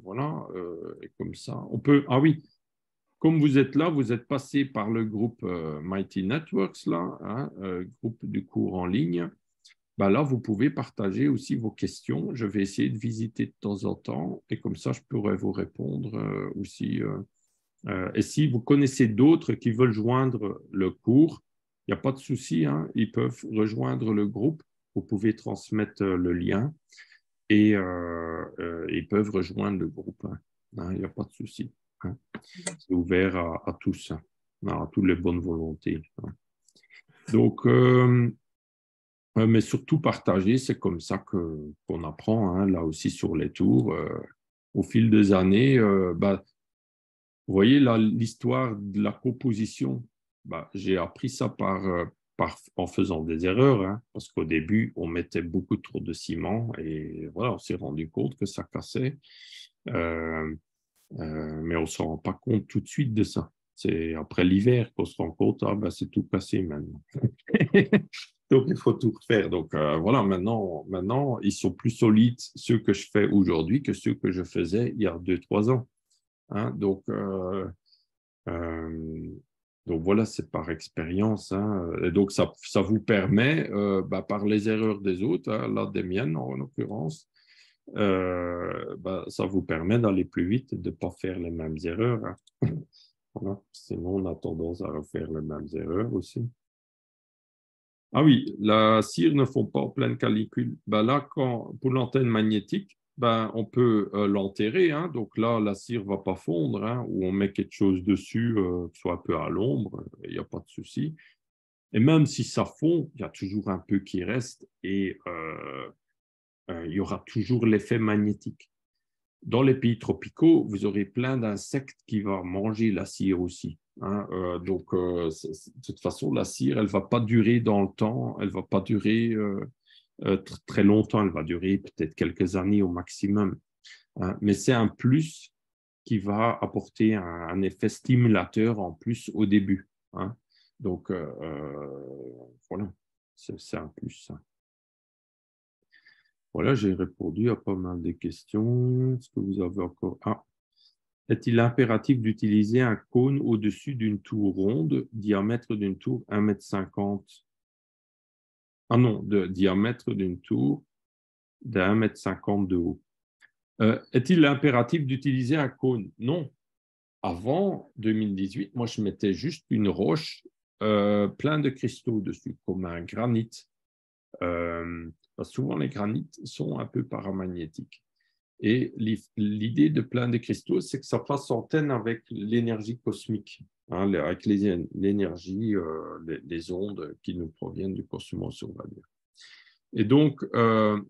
voilà, et comme ça. On peut, ah oui, comme vous êtes là, vous êtes passé par le groupe Mighty Networks, là, hein, groupe du cours en ligne. ben là, vous pouvez partager aussi vos questions. Je vais essayer de visiter de temps en temps et comme ça, je pourrai vous répondre aussi. Et si vous connaissez d'autres qui veulent joindre le cours, il n'y a pas de souci, hein, ils peuvent rejoindre le groupe. Vous pouvez transmettre le lien et ils peuvent rejoindre le groupe. Hein, il n'y a pas de souci. Hein. C'est ouvert à tous, hein, à toutes les bonnes volontés. Hein. Donc, mais surtout partager, c'est comme ça qu'on apprend, hein, là aussi sur les tours. Au fil des années, bah, vous voyez l'histoire de la composition, bah, j'ai appris ça en faisant des erreurs, hein, parce qu'au début, on mettait beaucoup trop de ciment et voilà, on s'est rendu compte que ça cassait. Mais on ne se rend pas compte tout de suite de ça. C'est après l'hiver qu'on se rend compte, ah ben c'est tout cassé maintenant. Donc, il faut tout refaire. Donc, voilà, maintenant, ils sont plus solides, ceux que je fais aujourd'hui, que ceux que je faisais il y a 2-3 ans. Hein, donc, voilà, c'est par expérience. Hein, et donc, ça vous permet, bah, par les erreurs des autres, hein, là, des miennes en l'occurrence, bah, ça vous permet d'aller plus vite et de ne pas faire les mêmes erreurs. Hein. Voilà. Sinon, on a tendance à refaire les mêmes erreurs aussi. Ah oui, la cire ne fond pas en pleine calicule. Ben là, pour l'antenne magnétique, ben, on peut l'enterrer. Hein. Donc là, la cire ne va pas fondre, hein, ou on met quelque chose dessus, soit un peu à l'ombre, il n'y a pas de souci. Et même si ça fond, il y a toujours un peu qui reste et il y aura toujours l'effet magnétique. Dans les pays tropicaux, vous aurez plein d'insectes qui vont manger la cire aussi. Hein. Donc, de toute façon, la cire, elle ne va pas durer dans le temps, elle ne va pas durer très longtemps, elle va durer peut-être quelques années au maximum. Hein. Mais c'est un plus qui va apporter un effet stimulateur en plus au début. Hein. Donc, voilà, c'est un plus. Hein. Voilà, j'ai répondu à pas mal de questions. Est-ce que vous avez encore... Ah. Est-il impératif d'utiliser un cône au-dessus d'une tour ronde, diamètre d'une tour 1,50 m? Ah non, de diamètre d'une tour de 1,50 m de haut. Est-il impératif d'utiliser un cône? Non. Avant 2018, moi, je mettais juste une roche plein de cristaux dessus, comme un granit. Parce que souvent, les granites sont un peu paramagnétiques. Et l'idée de plein de cristaux, c'est que ça fasse antenne avec l'énergie cosmique, hein, avec l'énergie, les ondes qui nous proviennent du cosmos, on va dire. Et donc,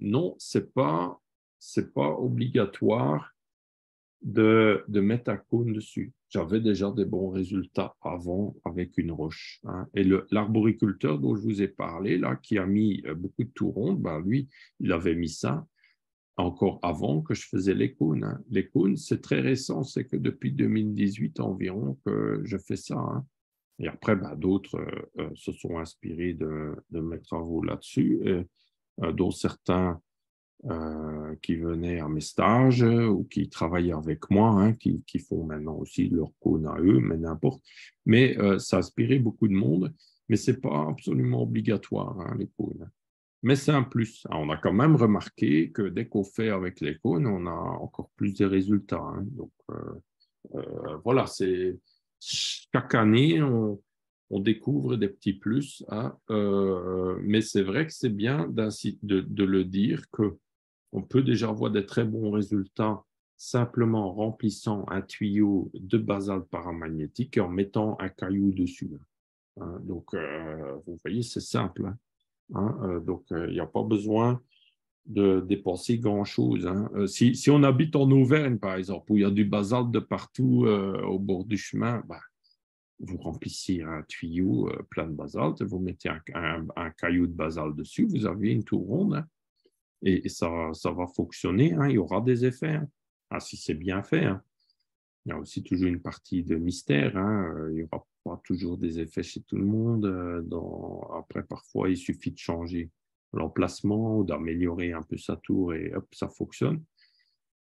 non, c'est pas obligatoire de mettre un cône dessus. J'avais déjà des bons résultats avant avec une roche. Hein. Et l'arboriculteur dont je vous ai parlé, là, qui a mis beaucoup de tours rondes, ben, lui, il avait mis ça encore avant que je faisais les cônes. Hein. Les cônes, c'est très récent, c'est que depuis 2018 environ que je fais ça. Hein. Et après, ben, d'autres se sont inspirés de mes travaux là-dessus, dont certains qui venaient à mes stages ou qui travaillaient avec moi, hein, qui font maintenant aussi leurs cônes à eux, mais n'importe. Mais ça a inspiré beaucoup de monde, mais ce n'est pas absolument obligatoire, hein, les cônes. Mais c'est un plus. On a quand même remarqué que dès qu'on fait avec les cônes, on a encore plus de résultats. Hein. Donc, voilà, chaque année, on découvre des petits plus. Hein. Mais c'est vrai que c'est bien de le dire qu'on peut déjà avoir des très bons résultats simplement en remplissant un tuyau de basalte paramagnétique et en mettant un caillou dessus. Hein. Donc, vous voyez, c'est simple. Hein. Hein, donc, il n'y a pas besoin de dépenser grand-chose. Hein. Si on habite en Auvergne, par exemple, où il y a du basalte de partout au bord du chemin, ben, vous remplissez un tuyau plein de basalte, vous mettez un caillou de basalte dessus, vous avez une tour ronde, hein, et ça va fonctionner. Hein, il y aura des effets. Hein. Ah, si c'est bien fait. Hein. Il y a aussi toujours une partie de mystère. Hein. Il n'y aura pas toujours des effets chez tout le monde. Après, parfois, il suffit de changer l'emplacement ou d'améliorer un peu sa tour et hop, ça fonctionne.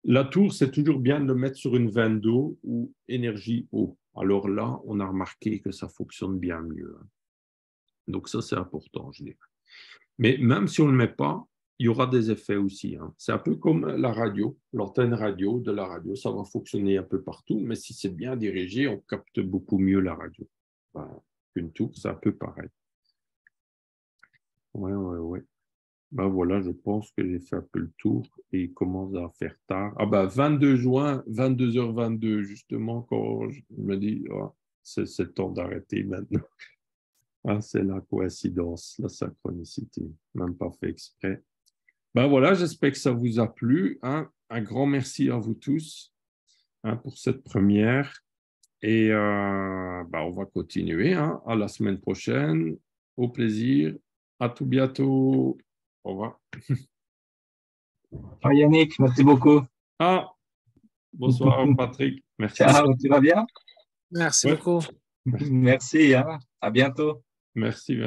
La tour, c'est toujours bien de le mettre sur une veine d'eau ou énergie eau. Alors là, on a remarqué que ça fonctionne bien mieux. Donc ça, c'est important, je dirais. Mais même si on ne le met pas, il y aura des effets aussi. Hein. C'est un peu comme la radio, l'antenne radio de la radio. Ça va fonctionner un peu partout, mais si c'est bien dirigé, on capte beaucoup mieux la radio. Ben, qu'une tour, c'est un peu pareil. Ouais. Ben voilà, je pense que j'ai fait un peu le tour et il commence à faire tard. Ah ben 22 juin, 22h22, justement, quand je me dis, oh, c'est le temps d'arrêter maintenant. Ah, c'est la coïncidence, la synchronicité, même pas fait exprès. Ben voilà, j'espère que ça vous a plu. Hein. Un grand merci à vous tous pour cette première. Et ben on va continuer. Hein. À la semaine prochaine. Au plaisir. À tout bientôt. Au revoir. Ciao Yannick, merci beaucoup. Ah, bonsoir Patrick. Merci. Ciao, tu vas bien? Merci beaucoup. Merci, hein. À bientôt. Merci.